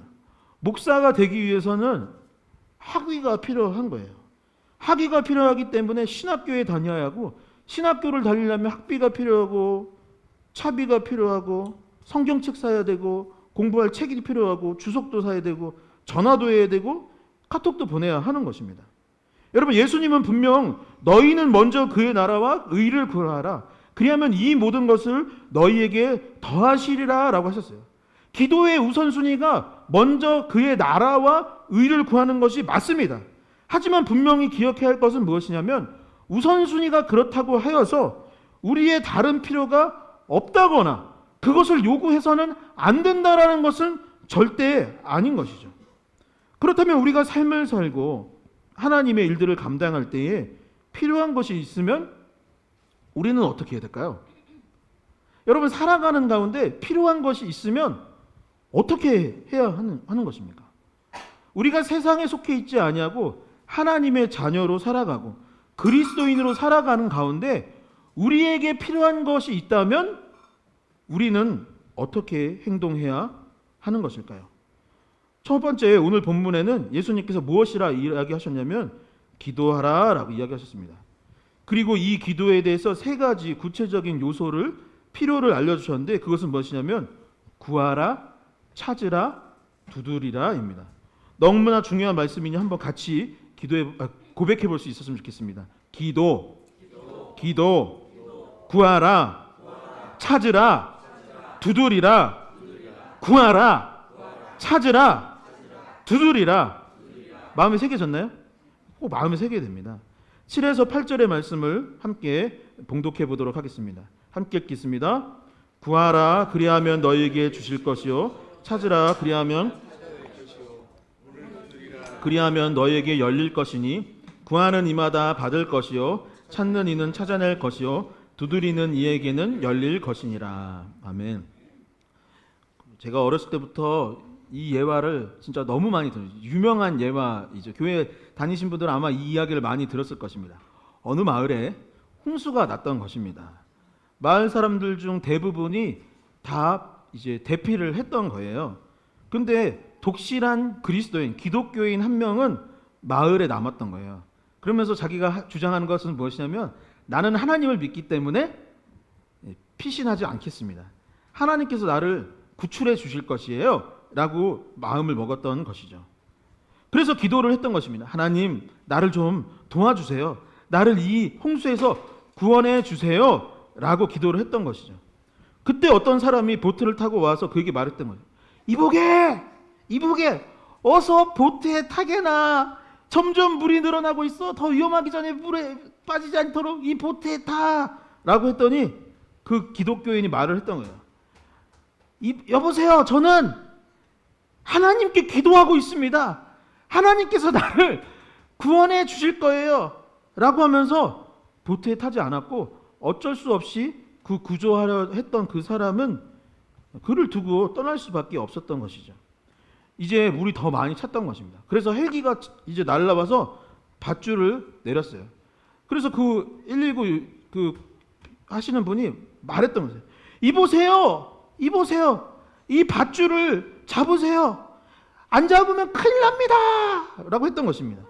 목사가 되기 위해서는 학위가 필요한 거예요. 학위가 필요하기 때문에 신학교에 다녀야 하고 신학교를 다니려면 학비가 필요하고 차비가 필요하고 성경책 사야 되고 공부할 책이 필요하고 주석도 사야 되고 전화도 해야 되고 카톡도 보내야 하는 것입니다. 여러분 예수님은 분명 너희는 먼저 그의 나라와 의를 구하라. 그리하면 이 모든 것을 너희에게 더하시리라 라고 하셨어요. 기도의 우선순위가 먼저 그의 나라와 의를 구하는 것이 맞습니다. 하지만 분명히 기억해야 할 것은 무엇이냐면 우선순위가 그렇다고 하여서 우리의 다른 필요가 없다거나 그것을 요구해서는 안 된다라는 것은 절대 아닌 것이죠. 그렇다면 우리가 삶을 살고 하나님의 일들을 감당할 때에 필요한 것이 있으면 우리는 어떻게 해야 될까요? 여러분 살아가는 가운데 필요한 것이 있으면 어떻게 해야 하는 것입니까? 우리가 세상에 속해 있지 아니하고 하나님의 자녀로 살아가고 그리스도인으로 살아가는 가운데 우리에게 필요한 것이 있다면 우리는 어떻게 행동해야 하는 것일까요? 첫 번째, 오늘 본문에는 예수님께서 무엇이라 이야기하셨냐면 기도하라 라고 이야기하셨습니다. 그리고 이 기도에 대해서 세 가지 구체적인 요소를 필요를 알려주셨는데 그것은 무엇이냐면 구하라, 찾으라, 두드리라입니다. 너무나 중요한 말씀이니 한번 같이 고백해 볼 수 있었으면 좋겠습니다. 기도, 구하라, 찾으라, 두드리라, 구하라, 찾으라, 두드리라. 마음에 새겨졌나요? 꼭 마음에 새겨야 됩니다. 7에서 8절의 말씀을 함께 봉독해 보도록 하겠습니다. 함께 읽겠습니다. 구하라 그리하면 너희에게 주실 것이요 찾으라 그리하면 너희에게 열릴 것이니 구하는 이마다 받을 것이요 찾는 이는 찾아낼 것이요 두드리는 이에게는 열릴 것이니라. 아멘. 제가 어렸을 때부터 이 예화를 진짜 너무 많이 들었어요. 유명한 예화이죠. 교회 다니신 분들은 아마 이 이야기를 많이 들었을 것입니다. 어느 마을에 홍수가 났던 것입니다. 마을 사람들 중 대부분이 다 이제 대피를 했던 거예요. 근데 독실한 그리스도인, 기독교인 한 명은 마을에 남았던 거예요. 그러면서 자기가 주장하는 것은 무엇이냐면 나는 하나님을 믿기 때문에 피신하지 않겠습니다. 하나님께서 나를 구출해 주실 것이에요 라고 마음을 먹었던 것이죠. 그래서 기도를 했던 것입니다. 하나님, 나를 좀 도와주세요. 나를 이 홍수에서 구원해 주세요 라고 기도를 했던 것이죠. 그때 어떤 사람이 보트를 타고 와서 그에게 말했던 거예요. 이보게 어서 보트에 타게나. 점점 물이 늘어나고 있어. 더 위험하기 전에 물에 빠지지 않도록 이 보트에 타 라고 했더니 그 기독교인이 말을 했던 거예요. 여보세요, 저는 하나님께 기도하고 있습니다. 하나님께서 나를 구원해 주실 거예요 라고 하면서 보트에 타지 않았고 어쩔 수 없이 그 구조하려 했던 그 사람은 그를 두고 떠날 수밖에 없었던 것이죠. 이제 물이 더 많이 찼던 것입니다. 그래서 헬기가 이제 날라와서 밧줄을 내렸어요. 그래서 그 119 그 하시는 분이 말했던 거예요. 이보세요. 이 밧줄을 잡으세요. 안 잡으면 큰일 납니다 라고 했던 것입니다.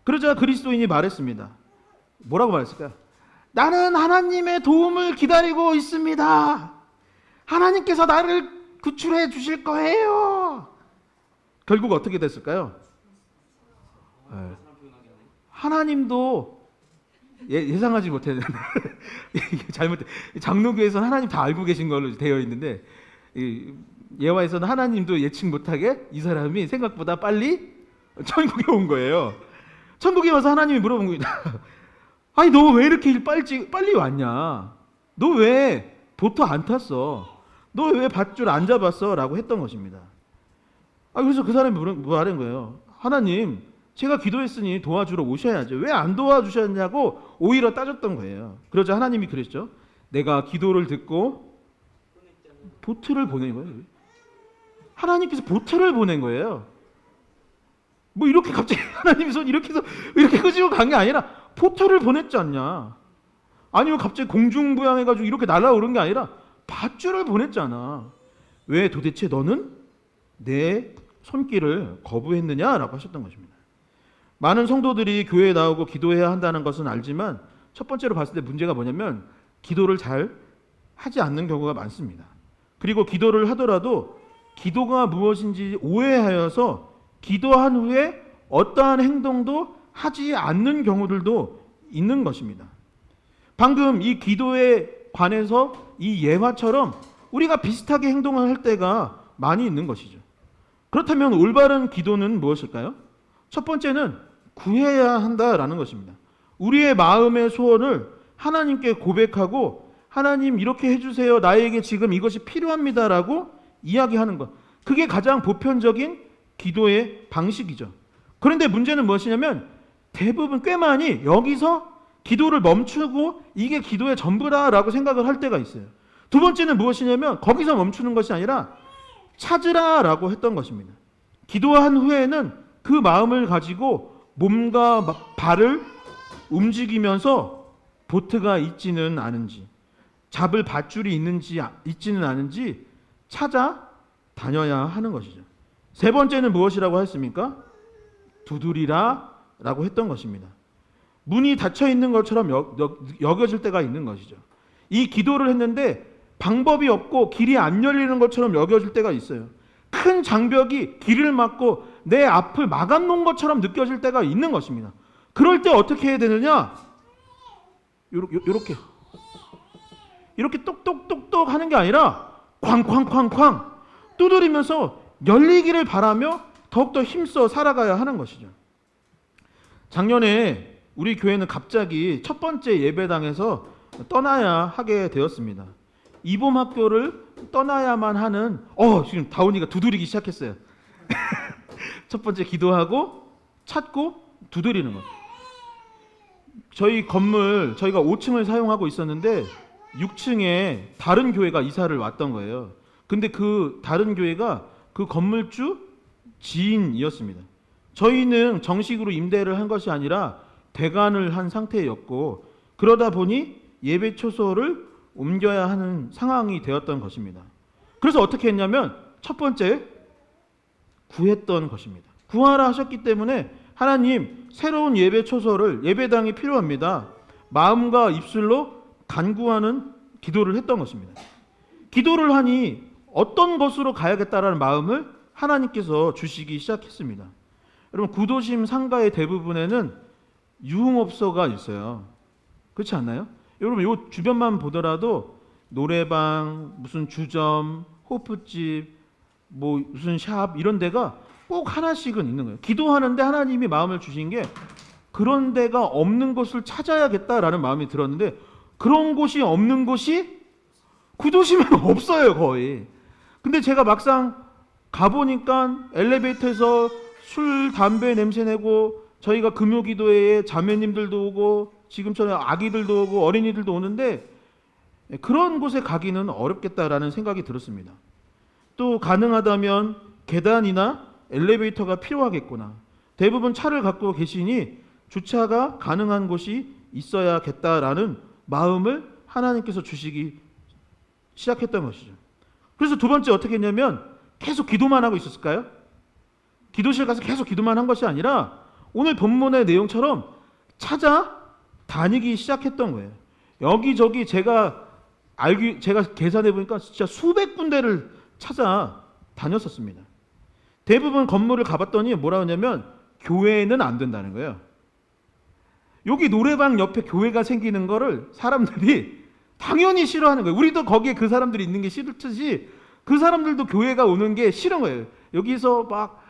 그러자 그리스도인이 말했습니다. 뭐라고 말했을까요? 나는 하나님의 도움을 기다리고 있습니다. 하나님께서 나를 구출해 주실 거예요. 결국 어떻게 됐을까요? 하나님도 예상하지 못했는데 잘못돼. 장로교에서는 하나님 다 알고 계신 걸로 되어 있는데 예화에서는 하나님도 예측 못하게 이 사람이 생각보다 빨리 천국에 온 거예요. 천국에 와서 하나님이 물어본 거예요. 아니 너 왜 이렇게 빨리 왔냐? 너 왜 보트 안 탔어? 너 왜 밧줄 안 잡았어? 라고 했던 것입니다. 그래서 그 사람이 뭐하는 거예요? 하나님, 제가 기도했으니 도와주러 오셔야죠. 왜 안 도와주셨냐고 오히려 따졌던 거예요. 그러자 하나님이 그랬죠. 내가 기도를 듣고 보트를 보낸 거예요. 하나님께서 보트를 보낸 거예요. 뭐 이렇게 갑자기 하나님이 손 이렇게 해서 이렇게 끄집어 간 게 아니라 보트를 보냈지 않냐? 아니면 갑자기 공중부양해가지고 이렇게 날아오른 게 아니라 밧줄을 보냈잖아. 왜 도대체 너는 내 손길을 거부했느냐라고 하셨던 것입니다. 많은 성도들이 교회에 나오고 기도해야 한다는 것은 알지만 첫 번째로 봤을 때 문제가 뭐냐면 기도를 잘 하지 않는 경우가 많습니다. 그리고 기도를 하더라도 기도가 무엇인지 오해하여서 기도한 후에 어떠한 행동도 하지 않는 경우들도 있는 것입니다. 방금 이 기도에 관해서 이 예화처럼 우리가 비슷하게 행동을 할 때가 많이 있는 것이죠. 그렇다면 올바른 기도는 무엇일까요? 첫 번째는 구해야 한다라는 것입니다. 우리의 마음의 소원을 하나님께 고백하고 하나님 이렇게 해주세요. 나에게 지금 이것이 필요합니다라고 이야기하는 것. 그게 가장 보편적인 기도의 방식이죠. 그런데 문제는 무엇이냐면 대부분 꽤 많이 여기서 기도를 멈추고 이게 기도의 전부다라고 생각을 할 때가 있어요. 두 번째는 무엇이냐면 거기서 멈추는 것이 아니라 찾으라라고 했던 것입니다. 기도한 후에는 그 마음을 가지고 몸과 발을 움직이면서 보트가 있지는 않은지, 잡을 밧줄이 있지는 않은지 찾아 다녀야 하는 것이죠. 세 번째는 무엇이라고 했습니까? 두드리라 라고 했던 것입니다. 문이 닫혀 있는 것처럼 여겨질 때가 있는 것이죠. 이 기도를 했는데 방법이 없고 길이 안 열리는 것처럼 여겨질 때가 있어요. 큰 장벽이 길을 막고 내 앞을 막아놓은 것처럼 느껴질 때가 있는 것입니다. 그럴 때 어떻게 해야 되느냐? 이렇게 똑똑똑똑 하는 게 아니라 쾅쾅쾅쾅 두드리면서 열리기를 바라며 더욱더 힘써 살아가야 하는 것이죠. 작년에 우리 교회는 갑자기 첫 번째 예배당에서 떠나야 하게 되었습니다. 이봄학교를 떠나야만 하는 지금 다운이가 두드리기 시작했어요. 첫 번째 기도하고 찾고 두드리는 것. 저희 건물 저희가 5층을 사용하고 있었는데 6층에 다른 교회가 이사를 왔던 거예요. 근데 그 다른 교회가 그 건물주 지인이었습니다. 저희는 정식으로 임대를 한 것이 아니라 대관을 한 상태였고, 그러다 보니 예배 초소를 옮겨야 하는 상황이 되었던 것입니다. 그래서 어떻게 했냐면 첫 번째 구했던 것입니다. 구하라 하셨기 때문에 하나님, 새로운 예배 초소를, 예배당이 필요합니다. 마음과 입술로 간구하는 기도를 했던 것입니다. 기도를 하니 어떤 것으로 가야겠다라는 마음을 하나님께서 주시기 시작했습니다. 여러분, 구도심 상가의 대부분에는 유흥업소가 있어요. 그렇지 않나요? 여러분, 요 주변만 보더라도 노래방, 무슨 주점, 호프집, 뭐 무슨 샵 이런 데가 꼭 하나씩은 있는 거예요. 기도하는데 하나님이 마음을 주신 게 그런 데가 없는 곳을 찾아야겠다라는 마음이 들었는데, 그런 곳이 없는 곳이 구도심은 없어요, 거의. 근데 제가 막상 가보니까 엘리베이터에서 술, 담배 냄새 내고, 저희가 금요기도회에 자매님들도 오고 지금처럼 아기들도 오고 어린이들도 오는데 그런 곳에 가기는 어렵겠다라는 생각이 들었습니다. 또 가능하다면 계단이나 엘리베이터가 필요하겠구나. 대부분 차를 갖고 계시니 주차가 가능한 곳이 있어야겠다라는 마음을 하나님께서 주시기 시작했던 것이죠. 그래서 두 번째 어떻게 했냐면 계속 기도만 하고 있었을까요? 기도실 가서 계속 기도만 한 것이 아니라 오늘 본문의 내용처럼 찾아다니기 시작했던 거예요. 여기저기 제가 계산해 보니까 진짜 수백 군데를 찾아다녔었습니다. 대부분 건물을 가봤더니 뭐라 하냐면 교회는 안 된다는 거예요. 여기 노래방 옆에 교회가 생기는 거를 사람들이 당연히 싫어하는 거예요. 우리도 거기에 그 사람들이 있는 게 싫듯이 그 사람들도 교회가 오는 게 싫은 거예요. 여기서 막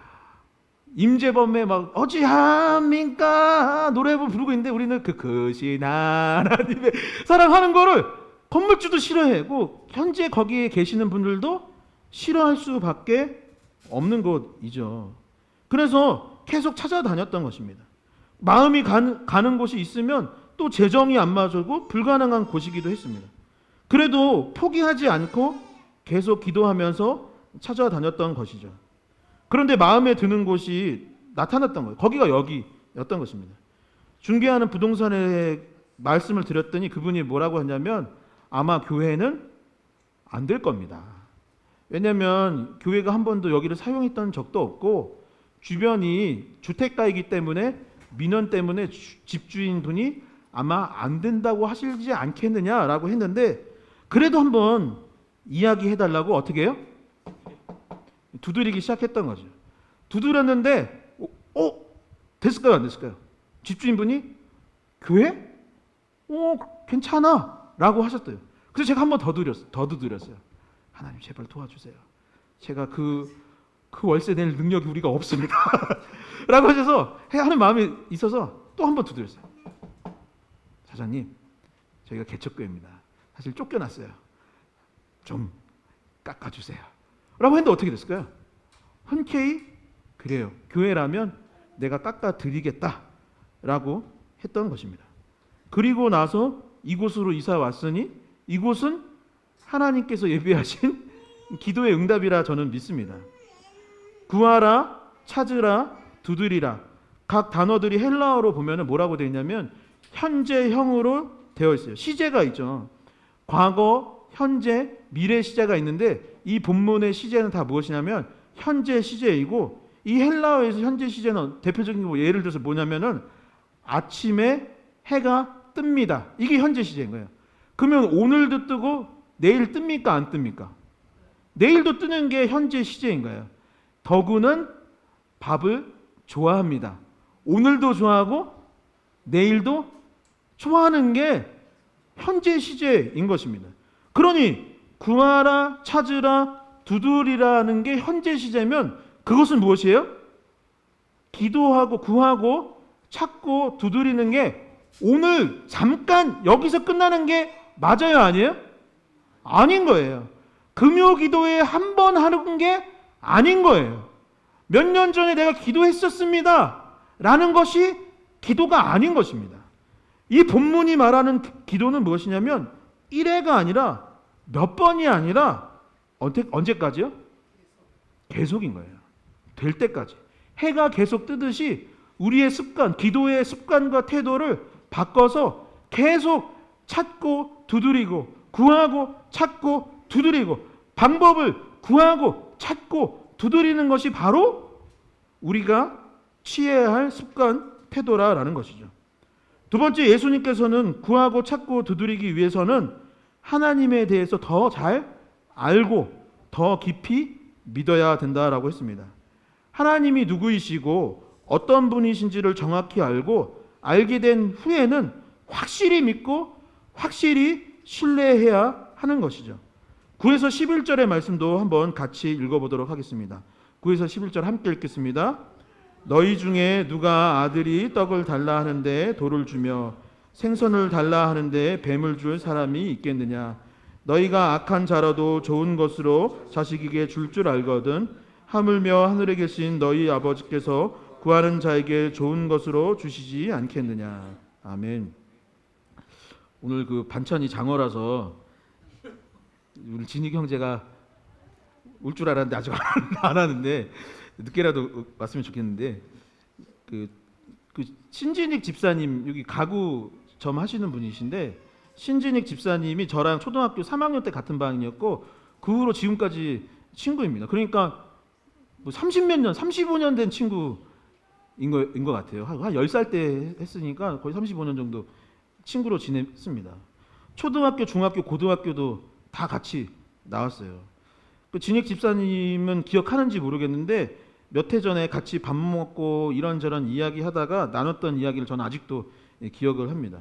임재범의 막 어찌합니까 노래 부르고 있는데 우리는 그 크신 하나님의 사랑하는 거를 건물주도 싫어하고 현재 거기에 계시는 분들도 싫어할 수밖에 없는 곳이죠. 그래서 계속 찾아다녔던 것입니다. 마음이 가는 곳이 있으면 또 재정이 안 맞고 불가능한 곳이기도 했습니다. 그래도 포기하지 않고 계속 기도하면서 찾아다녔던 것이죠. 그런데 마음에 드는 곳이 나타났던 거예요. 거기가 여기였던 것입니다. 중개하는 부동산에 말씀을 드렸더니 그분이 뭐라고 했냐면 아마 교회는 안 될 겁니다. 왜냐하면 교회가 한 번도 여기를 사용했던 적도 없고 주변이 주택가이기 때문에 민원 때문에 집주인분이 아마 안 된다고 하시지 않겠느냐라고 했는데, 그래도 한번 이야기해달라고 어떻게 해요? 두드리기 시작했던 거죠. 두드렸는데 됐을까요? 안 됐을까요? 집주인분이 교회? 괜찮아 라고 하셨대요. 그래서 제가 한 번 더 두드렸어요. 하나님 제발 도와주세요. 제가 그 월세 낼 능력이 우리가 없습니다. 라고 하셔서 하는 마음이 있어서 또 한 번 두드렸어요. 사장님, 저희가 개척교회입니다. 사실 쫓겨났어요. 좀 깎아주세요. 라고 했는데 어떻게 됐을까요? 흔쾌히 그래요. 교회라면 내가 깎아드리겠다 라고 했던 것입니다. 그리고 나서 이곳으로 이사 왔으니 이곳은 하나님께서 예비하신 기도의 응답이라 저는 믿습니다. 구하라, 찾으라, 두드리라. 각 단어들이 헬라어로 보면 뭐라고 되어 있냐면 현재형으로 되어 있어요. 시제가 있죠. 과거, 현재, 미래 시제가 있는데 이 본문의 시제는 다 무엇이냐면 현재 시제이고, 이 헬라어에서 현재 시제는 대표적인 거 예를 들어서 뭐냐면은 아침에 해가 뜹니다. 이게 현재 시제인 거예요. 그러면 오늘도 뜨고 내일 뜹니까 안 뜹니까? 내일도 뜨는 게 현재 시제인 거예요. 더구는 밥을 좋아합니다. 오늘도 좋아하고 내일도 좋아하는 게 현재 시제인 것입니다. 그러니 구하라, 찾으라, 두드리라는 게 현재 시제면 그것은 무엇이에요? 기도하고 구하고 찾고 두드리는 게 오늘 잠깐 여기서 끝나는 게 맞아요, 아니에요? 아닌 거예요. 금요 기도에 한 번 하는 게 아닌 거예요. 몇 년 전에 내가 기도했었습니다 라는 것이 기도가 아닌 것입니다. 이 본문이 말하는 기도는 무엇이냐면 1회가 아니라 몇 번이 아니라 언제까지요? 계속인 거예요. 될 때까지. 해가 계속 뜨듯이 우리의 습관, 기도의 습관과 태도를 바꿔서 계속 찾고 두드리고 구하고 찾고 두드리고 방법을 구하고 찾고 두드리는 것이 바로 우리가 취해야 할 습관, 태도라는 것이죠. 두 번째, 예수님께서는 구하고 찾고 두드리기 위해서는 하나님에 대해서 더 잘 알고 더 깊이 믿어야 된다라고 했습니다. 하나님이 누구이시고 어떤 분이신지를 정확히 알고 알게 된 후에는 확실히 믿고 확실히 신뢰해야 하는 것이죠. 9에서 11절의 말씀도 한번 같이 읽어보도록 하겠습니다. 9에서 11절 함께 읽겠습니다. 너희 중에 누가 아들이 떡을 달라 하는데 돌을 주며 생선을 달라 하는데 뱀을 줄 사람이 있겠느냐? 너희가 악한 자라도 좋은 것으로 자식에게 줄 줄 알거든 하물며 하늘에 계신 너희 아버지께서 구하는 자에게 좋은 것으로 주시지 않겠느냐? 아멘. 오늘 그 반찬이 장어라서 우리 진익 형제가 올 줄 알았는데 아직 안 하는데 늦게라도 왔으면 좋겠는데 그 신진익 집사님, 여기 가구점 하시는 분이신데 신진익 집사님이 저랑 초등학교 3학년 때 같은 반이었고 그 후로 지금까지 친구입니다. 그러니까 뭐 30몇 년, 35년 된 친구인 것 같아요. 한 10살 때 했으니까 거의 35년 정도 친구로 지냈습니다. 초등학교, 중학교, 고등학교도 다 같이 나왔어요. 그 진익 집사님은 기억하는지 모르겠는데 몇 해 전에 같이 밥 먹고 이런저런 이야기하다가 나눴던 이야기를 저는 아직도 기억을 합니다.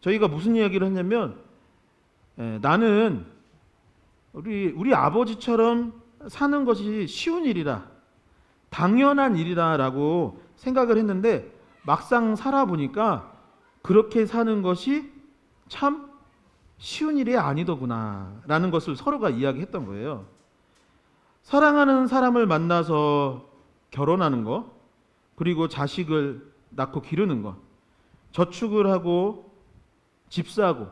저희가 무슨 이야기를 했냐면 나는 우리 아버지처럼 사는 것이 쉬운 일이라 당연한 일이라라고 생각을 했는데 막상 살아보니까 그렇게 사는 것이 참 쉬운 일이 아니더구나라는 것을 서로가 이야기했던 거예요. 사랑하는 사람을 만나서 결혼하는 것, 그리고 자식을 낳고 기르는 것, 저축을 하고 집 사고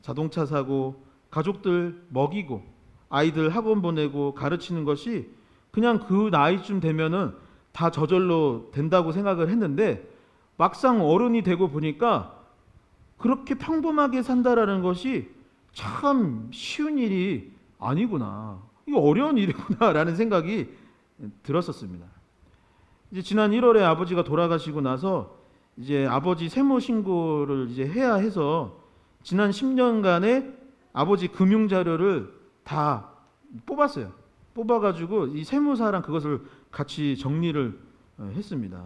자동차 사고 가족들 먹이고 아이들 학원 보내고 가르치는 것이 그냥 그 나이쯤 되면은 다 저절로 된다고 생각을 했는데 막상 어른이 되고 보니까 그렇게 평범하게 산다라는 것이 참 쉬운 일이 아니구나. 이거 어려운 일이구나라는 생각이 들었었습니다. 이제 지난 1월에 아버지가 돌아가시고 나서 이제 아버지 세무 신고를 이제 해야 해서 지난 10년간의 아버지 금융 자료를 다 뽑았어요. 뽑아가지고 이 세무사랑 그것을 같이 정리를 했습니다.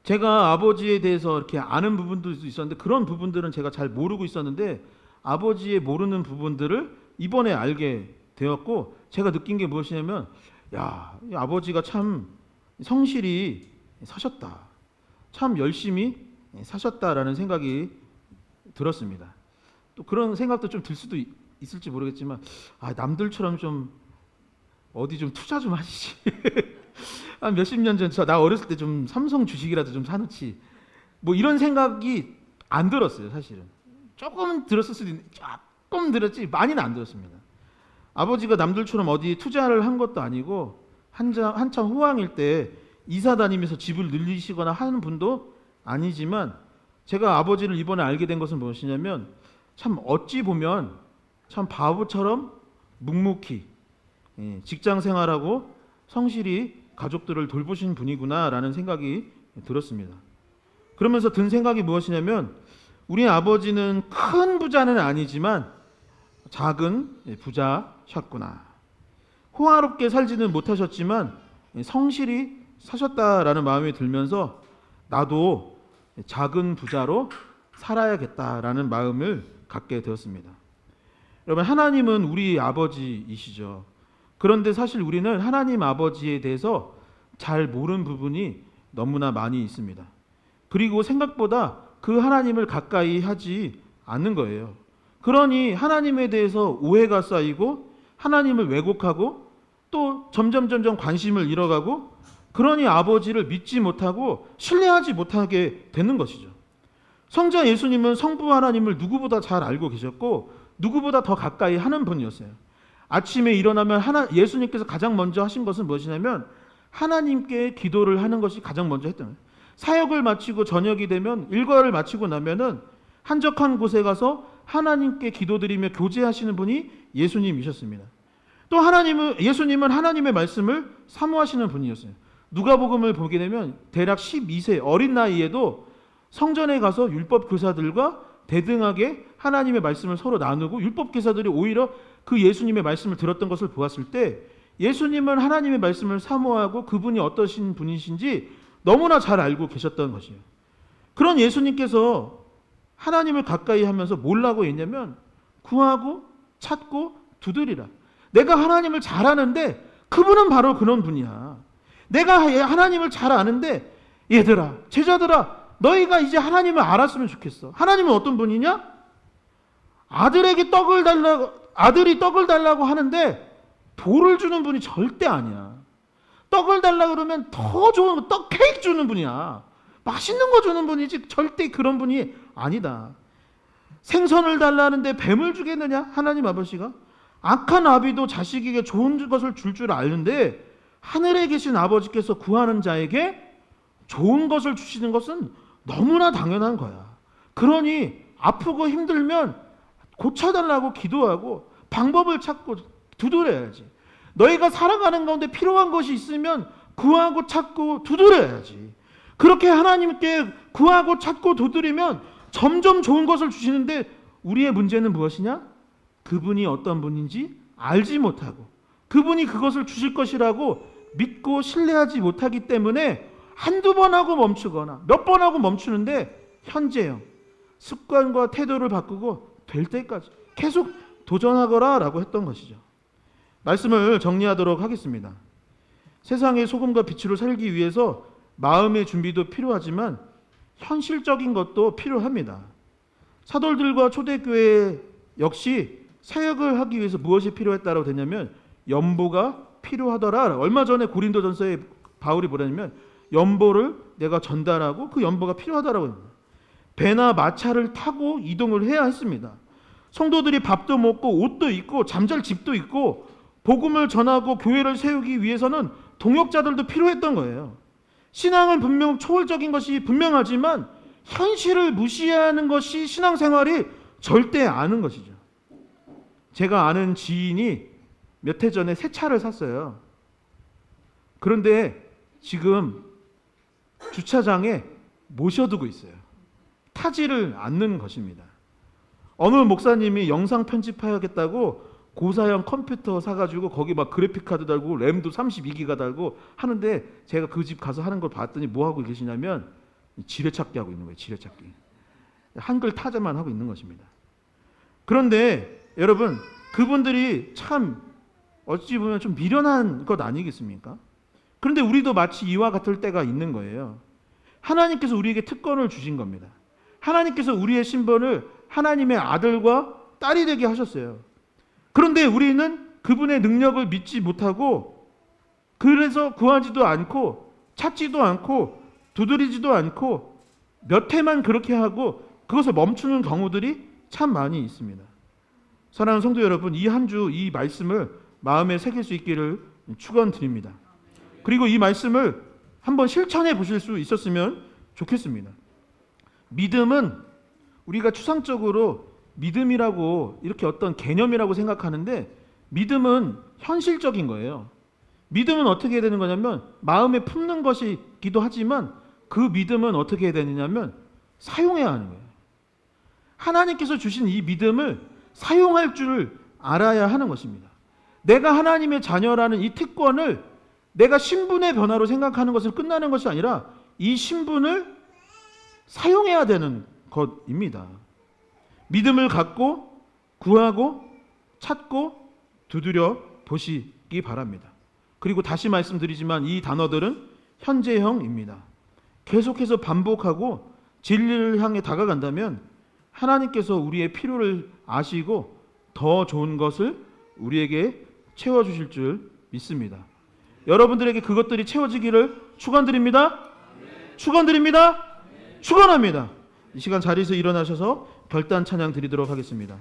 제가 아버지에 대해서 이렇게 아는 부분도 있었는데 그런 부분들은 제가 잘 모르고 있었는데 아버지의 모르는 부분들을 이번에 알게 되었고 제가 느낀 게 무엇이냐면 야, 이 아버지가 참 성실히 사셨다. 참 열심히 사셨다라는 생각이 들었습니다. 또 그런 생각도 좀 들 수도 있을지 모르겠지만 남들처럼 좀 어디 좀 투자 좀 하시지. 한 몇십 년 전 나 어렸을 때 좀 삼성 주식이라도 좀 사놓지. 뭐 이런 생각이 안 들었어요, 사실은. 조금 들었을 수도 있는데 조금 들었지 많이는 안 들었습니다. 아버지가 남들처럼 어디 투자를 한 것도 아니고 한참 호황일 때 이사 다니면서 집을 늘리시거나 하는 분도 아니지만 제가 아버지를 이번에 알게 된 것은 무엇이냐면 참 어찌 보면 참 바보처럼 묵묵히 직장 생활하고 성실히 가족들을 돌보신 분이구나라는 생각이 들었습니다. 그러면서 든 생각이 무엇이냐면 우리 아버지는 큰 부자는 아니지만 작은 부자셨구나. 호화롭게 살지는 못하셨지만 성실히 사셨다라는 마음이 들면서 나도 작은 부자로 살아야겠다라는 마음을 갖게 되었습니다. 여러분, 하나님은 우리 아버지이시죠. 그런데 사실 우리는 하나님 아버지에 대해서 잘 모르는 부분이 너무나 많이 있습니다. 그리고 생각보다 그 하나님을 가까이 하지 않는 거예요. 그러니 하나님에 대해서 오해가 쌓이고 하나님을 왜곡하고 또 점점 관심을 잃어가고, 그러니 아버지를 믿지 못하고 신뢰하지 못하게 되는 것이죠. 성자 예수님은 성부 하나님을 누구보다 잘 알고 계셨고 누구보다 더 가까이 하는 분이었어요. 아침에 일어나면 예수님께서 가장 먼저 하신 것은 무엇이냐면 하나님께 기도를 하는 것이 가장 먼저 했던 거예요. 사역을 마치고 저녁이 되면 일과를 마치고 나면은 한적한 곳에 가서 하나님께 기도드리며 교제하시는 분이 예수님이셨습니다. 또 예수님은 하나님의 말씀을 사모하시는 분이었어요. 누가복음을 보게 되면 대략 12세 어린 나이에도 성전에 가서 율법 교사들과 대등하게 하나님의 말씀을 서로 나누고, 율법 교사들이 오히려 그 예수님의 말씀을 들었던 것을 보았을 때 예수님은 하나님의 말씀을 사모하고 그분이 어떠신 분이신지 너무나 잘 알고 계셨던 것이에요. 그런 예수님께서 하나님을 가까이 하면서 뭐라고 했냐면 구하고 찾고 두드리라. 내가 하나님을 잘 아는데 그분은 바로 그런 분이야. 내가 하나님을 잘 아는데 얘들아, 제자들아, 너희가 이제 하나님을 알았으면 좋겠어. 하나님은 어떤 분이냐? 아들이 떡을 달라고 하는데 돌을 주는 분이 절대 아니야. 떡을 달라고 그러면 더 좋은 거, 떡 케이크 주는 분이야. 맛있는 거 주는 분이지 절대 그런 분이 아니다. 생선을 달라는데 뱀을 주겠느냐? 하나님 아버지가. 악한 아비도 자식에게 좋은 것을 줄 아는데 하늘에 계신 아버지께서 구하는 자에게 좋은 것을 주시는 것은 너무나 당연한 거야. 그러니 아프고 힘들면 고쳐달라고 기도하고 방법을 찾고 두드려야지. 너희가 살아가는 가운데 필요한 것이 있으면 구하고 찾고 두드려야지. 그렇게 하나님께 구하고 찾고 두드리면 점점 좋은 것을 주시는데, 우리의 문제는 무엇이냐? 그분이 어떤 분인지 알지 못하고 그분이 그것을 주실 것이라고 믿고 신뢰하지 못하기 때문에 한두 번 하고 멈추거나 몇 번 하고 멈추는데 현재형 습관과 태도를 바꾸고 될 때까지 계속 도전하거라 라고 했던 것이죠. 말씀을 정리하도록 하겠습니다. 세상의 소금과 빛으로 살기 위해서 마음의 준비도 필요하지만 현실적인 것도 필요합니다. 사도들과 초대교회 역시 사역을 하기 위해서 무엇이 필요했다고 되냐면 연보가 필요하더라. 얼마 전에 고린도전서에 바울이 뭐라냐면 연보를 내가 전달하고 그 연보가 필요하다라고 합니다. 배나 마차를 타고 이동을 해야 했습니다. 성도들이 밥도 먹고 옷도 입고 잠잘 집도 있고 복음을 전하고 교회를 세우기 위해서는 동역자들도 필요했던 거예요. 신앙은 분명 초월적인 것이 분명하지만 현실을 무시하는 것이 신앙생활이 절대 아닌 것이죠. 제가 아는 지인이 몇 해 전에 새 차를 샀어요. 그런데 지금 주차장에 모셔두고 있어요. 타지를 않는 것입니다. 어느 목사님이 영상 편집해야겠다고 고사양 컴퓨터 사가지고 거기 막 그래픽카드 달고 램도 32기가 달고 하는데, 제가 그 집 가서 하는 걸 봤더니 뭐 하고 계시냐면 지뢰찾기 하고 있는 거예요. 지뢰찾기. 한글 타자만 하고 있는 것입니다. 그런데 여러분, 그분들이 참 어찌 보면 좀 미련한 것 아니겠습니까? 그런데 우리도 마치 이와 같을 때가 있는 거예요. 하나님께서 우리에게 특권을 주신 겁니다. 하나님께서 우리의 신분을 하나님의 아들과 딸이 되게 하셨어요. 그런데 우리는 그분의 능력을 믿지 못하고 그래서 구하지도 않고 찾지도 않고 두드리지도 않고 몇 해만 그렇게 하고 그것을 멈추는 경우들이 참 많이 있습니다. 사랑하는 성도 여러분, 이 한 주 이 말씀을 마음에 새길 수 있기를 축원드립니다. 그리고 이 말씀을 한번 실천해 보실 수 있었으면 좋겠습니다. 믿음은 우리가 추상적으로 믿음이라고 이렇게 어떤 개념이라고 생각하는데 믿음은 현실적인 거예요. 믿음은 어떻게 해야 되는 거냐면 마음에 품는 것이기도 하지만 그 믿음은 어떻게 해야 되느냐면 사용해야 하는 거예요. 하나님께서 주신 이 믿음을 사용할 줄 알아야 하는 것입니다. 내가 하나님의 자녀라는 이 특권을 내가 신분의 변화로 생각하는 것을 끝나는 것이 아니라 이 신분을 사용해야 되는 것입니다. 믿음을 갖고 구하고 찾고 두드려 보시기 바랍니다. 그리고 다시 말씀드리지만 이 단어들은 현재형입니다. 계속해서 반복하고 진리를 향해 다가간다면 하나님께서 우리의 필요를 아시고 더 좋은 것을 우리에게 채워주실 줄 믿습니다. 여러분들에게 그것들이 채워지기를 축원드립니다. 축원드립니다. 축원합니다. 이 시간 자리에서 일어나셔서 결단 찬양 드리도록 하겠습니다.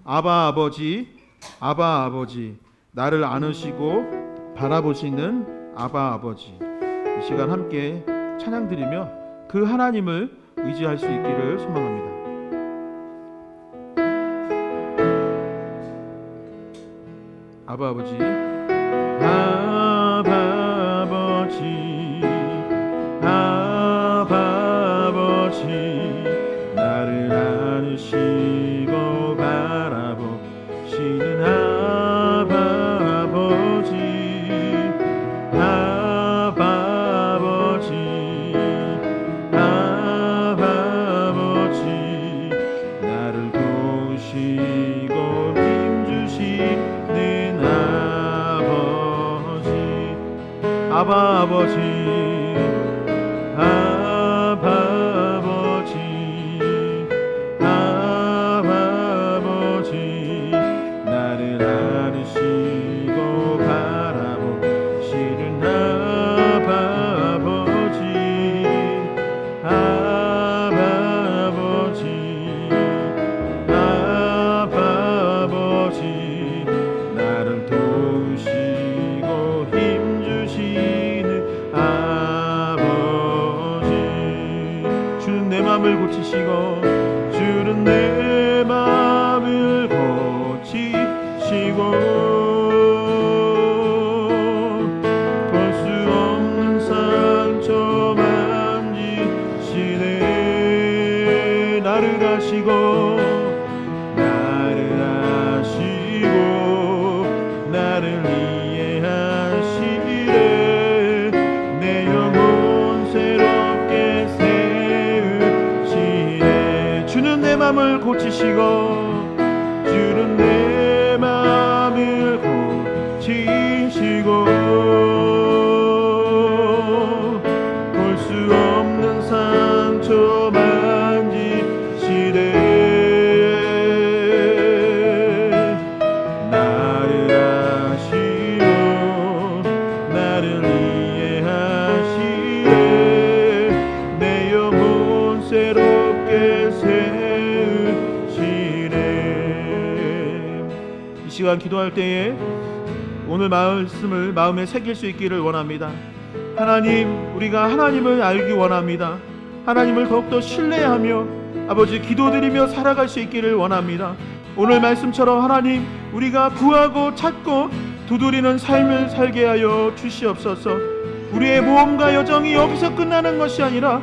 아바 아버지, 아바 아버지, 나를 안으시고 바라보시는 아바 아버지. 이 시간 함께 찬양 드리며 그 하나님을 의지할 수 있기를 소망합니다. 아바 아버지, 아바 아버지, 아바 아버지, 나를 안으시고 바라보시는 아바 아버지, 아바 아버지, 아바 아버지, 나를 도우시고 힘주시는 아바 아버지, 아바 아버지, 아바 아버지, 나를 안으시고 바라보시는 아바 아버지, 아바 아버지, 아바 아버지, 나를 도우시고 힘주시는 아버지. 주는 내 마음을 고치시고, 주는 내 마음을 고치시고, 볼 수 없는 상처 만지시네. 나를 아시고, 나를 아시고, 나를 이해하시네. 내 영혼 새롭게 세우시네. 주는 내 마음을 고치시고, 주는 내 마음을 고치시고, 볼 수 없는 상처 만지시네. 나를 아시고, 나를 이해하시네. 내 영혼 새롭게 세우시네. 이 시간 기도할 때에 오늘 말씀을 마음에 새길 수 있기를 원합니다. 하나님, 우리가 하나님을 알기 원합니다. 하나님을 더욱더 신뢰하며 아버지 기도드리며 살아갈 수 있기를 원합니다. 오늘 말씀처럼 하나님, 우리가 구하고 찾고 두드리는 삶을 살게 하여 주시옵소서. 우리의 모험과 여정이 여기서 끝나는 것이 아니라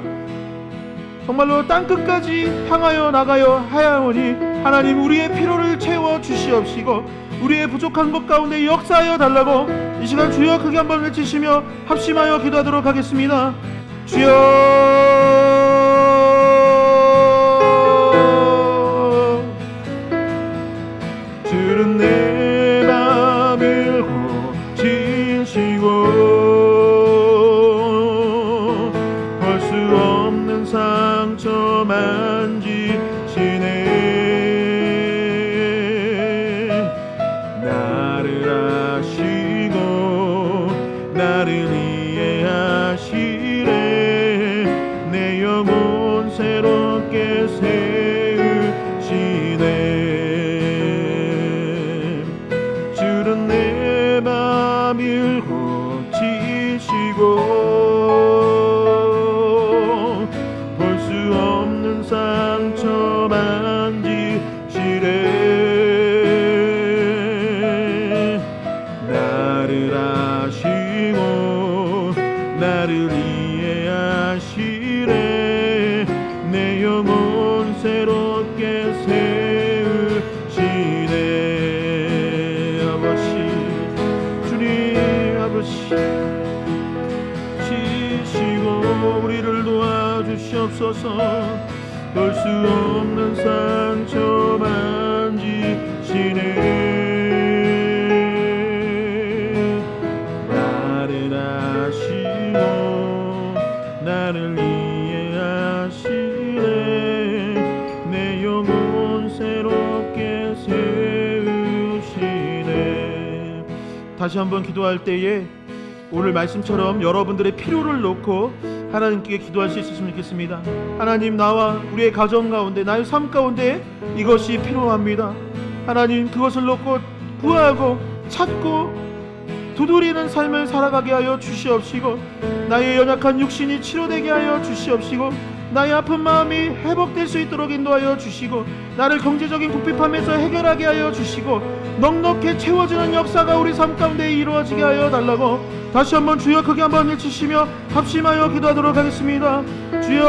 정말로 땅끝까지 향하여 나가야 하오니 하나님, 우리의 필요를 채워 주시옵시고 우리의 부족한 것 가운데 역사하여 달라고 이 시간 주여 크게 한번 외치시며 합심하여 기도하도록 하겠습니다. 주여, 주는 내 맘을 고치시고 볼 수 없는 상처 만지시네. 나를 아시고 나를 이해하시네. 내 영혼 새롭게 세우시네. 주는 내 맘을 고치시고 볼 수 없는 없는 상처 만지시네. 나를 아시고 나를 이해하시네. 내 영혼 새롭게 세우시네. 아버지, 주님 아버지, 지시고 우리를 도와주시옵소서. 볼 수 없는 상처 만지시네. 나를 아시고 나를 이해하시네. 내 영혼 새롭게 세우시네. 다시 한번 기도할 때에 오늘 말씀처럼 여러분들의 필요를 놓고 하나님께 기도할 수 있으시면 좋겠습니다. 하나님, 나와 우리의 가정 가운데, 나의 삶 가운데 이것이 필요합니다. 하나님, 그것을 놓고 구하고 찾고 두드리는 삶을 살아가게 하여 주시옵시고, 나의 연약한 육신이 치료되게 하여 주시옵시고, 나의 아픈 마음이 회복될 수 있도록 인도하여 주시고, 나를 경제적인 궁핍함에서 해결하게 하여 주시고, 넉넉히 채워지는 역사가 우리 삶 가운데 이루어지게 하여 달라고 다시 한번 주여 크게 한번 외치시며 합심하여 기도하도록 하겠습니다. 주여,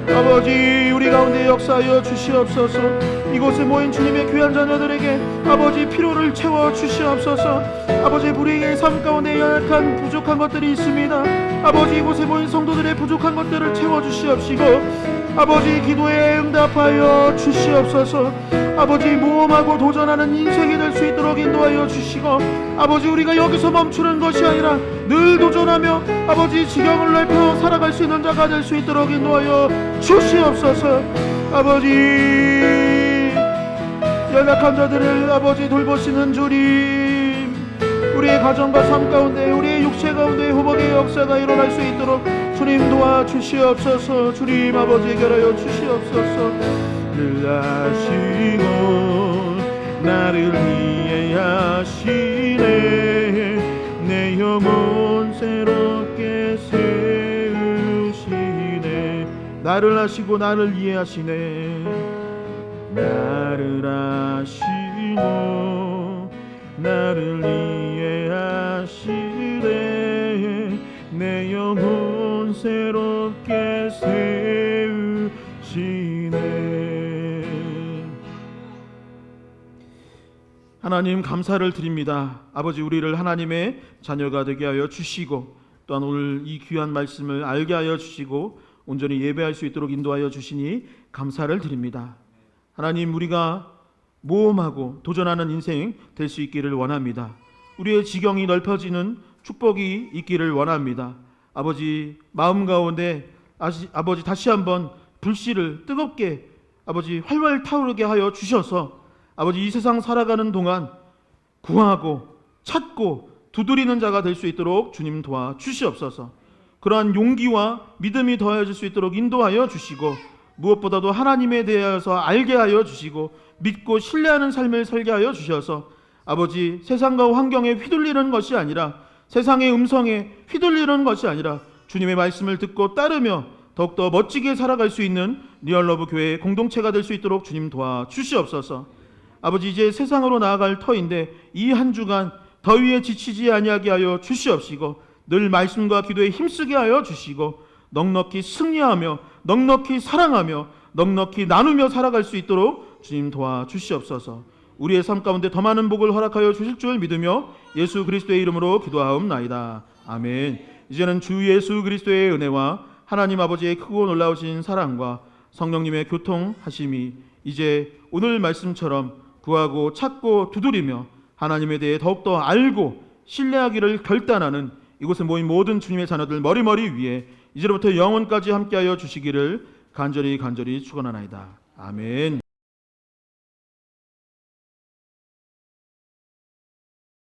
아버지, 우리 가운데 역사하여 주시옵소서. 이곳에 모인 주님의 귀한 자녀들에게 아버지 피로를 채워 주시옵소서. 아버지, 우리의 삶 가운데 연약한 부족한 것들이 있습니다. 아버지, 이곳에 모인 성도들의 부족한 것들을 채워 주시옵시고, 아버지, 기도에 응답하여 주시옵소서. 아버지, 모험하고 도전하는 인생이 될 수 있도록 인도하여 주시고, 아버지, 우리가 여기서 멈추는 것이 아니라 늘 도전하며 아버지 지경을 넓혀 살아갈 수 있는 자가 될 수 있도록 인도하여 주시옵소서. 아버지, 연약한 자들을 아버지 돌보시는 주님, 우리의 가정과 삶 가운데, 우리의 육체 가운데 회복의 역사가 일어날 수 있도록 주님 도와주시옵소서. 주님 아버지, 해결하여 주시옵소서. 늘 아시고 나를 이해하시네. 내 영혼 새롭게 세우시네. 나를 아시고 나를 이해하시네. 나를 아시고 나를 이해하시네. 내 영혼 새롭게 세우시네. 하나님, 감사를 드립니다. 아버지, 우리를 하나님의 자녀가 되게 하여 주시고, 또한 오늘 이 귀한 말씀을 알게 하여 주시고 온전히 예배할 수 있도록 인도하여 주시니 감사를 드립니다. 하나님, 우리가 모험하고 도전하는 인생 될 수 있기를 원합니다. 우리의 지경이 넓어지는 축복이 있기를 원합니다. 아버지, 마음 가운데 아버지 다시 한번 불씨를 뜨겁게 아버지 활활 타오르게 하여 주셔서 아버지, 이 세상 살아가는 동안 구하고 찾고 두드리는 자가 될 수 있도록 주님 도와 주시옵소서. 그러한 용기와 믿음이 더해질 수 있도록 인도하여 주시고, 무엇보다도 하나님에 대해서 알게 하여 주시고 믿고 신뢰하는 삶을 살게 하여 주셔서 아버지, 세상과 환경에 휘둘리는 것이 아니라, 세상의 음성에 휘둘리는 것이 아니라 주님의 말씀을 듣고 따르며 더욱더 멋지게 살아갈 수 있는 리얼러브 교회의 공동체가 될 수 있도록 주님 도와 주시옵소서. 아버지, 이제 세상으로 나아갈 터인데 이 한 주간 더위에 지치지 아니하게 하여 주시옵시고, 늘 말씀과 기도에 힘쓰게 하여 주시고, 넉넉히 승리하며 넉넉히 사랑하며 넉넉히 나누며 살아갈 수 있도록 주님 도와 주시옵소서. 우리의 삶 가운데 더 많은 복을 허락하여 주실 줄 믿으며 예수 그리스도의 이름으로 기도하옵나이다. 아멘. 이제는 주 예수 그리스도의 은혜와 하나님 아버지의 크고 놀라우신 사랑과 성령님의 교통하심이 이제 오늘 말씀처럼 구하고 찾고 두드리며 하나님에 대해 더욱더 알고 신뢰하기를 결단하는 이곳에 모인 모든 주님의 자녀들 머리머리 위에 이제로부터 영원까지 함께하여 주시기를 간절히 축원하나이다. 아멘.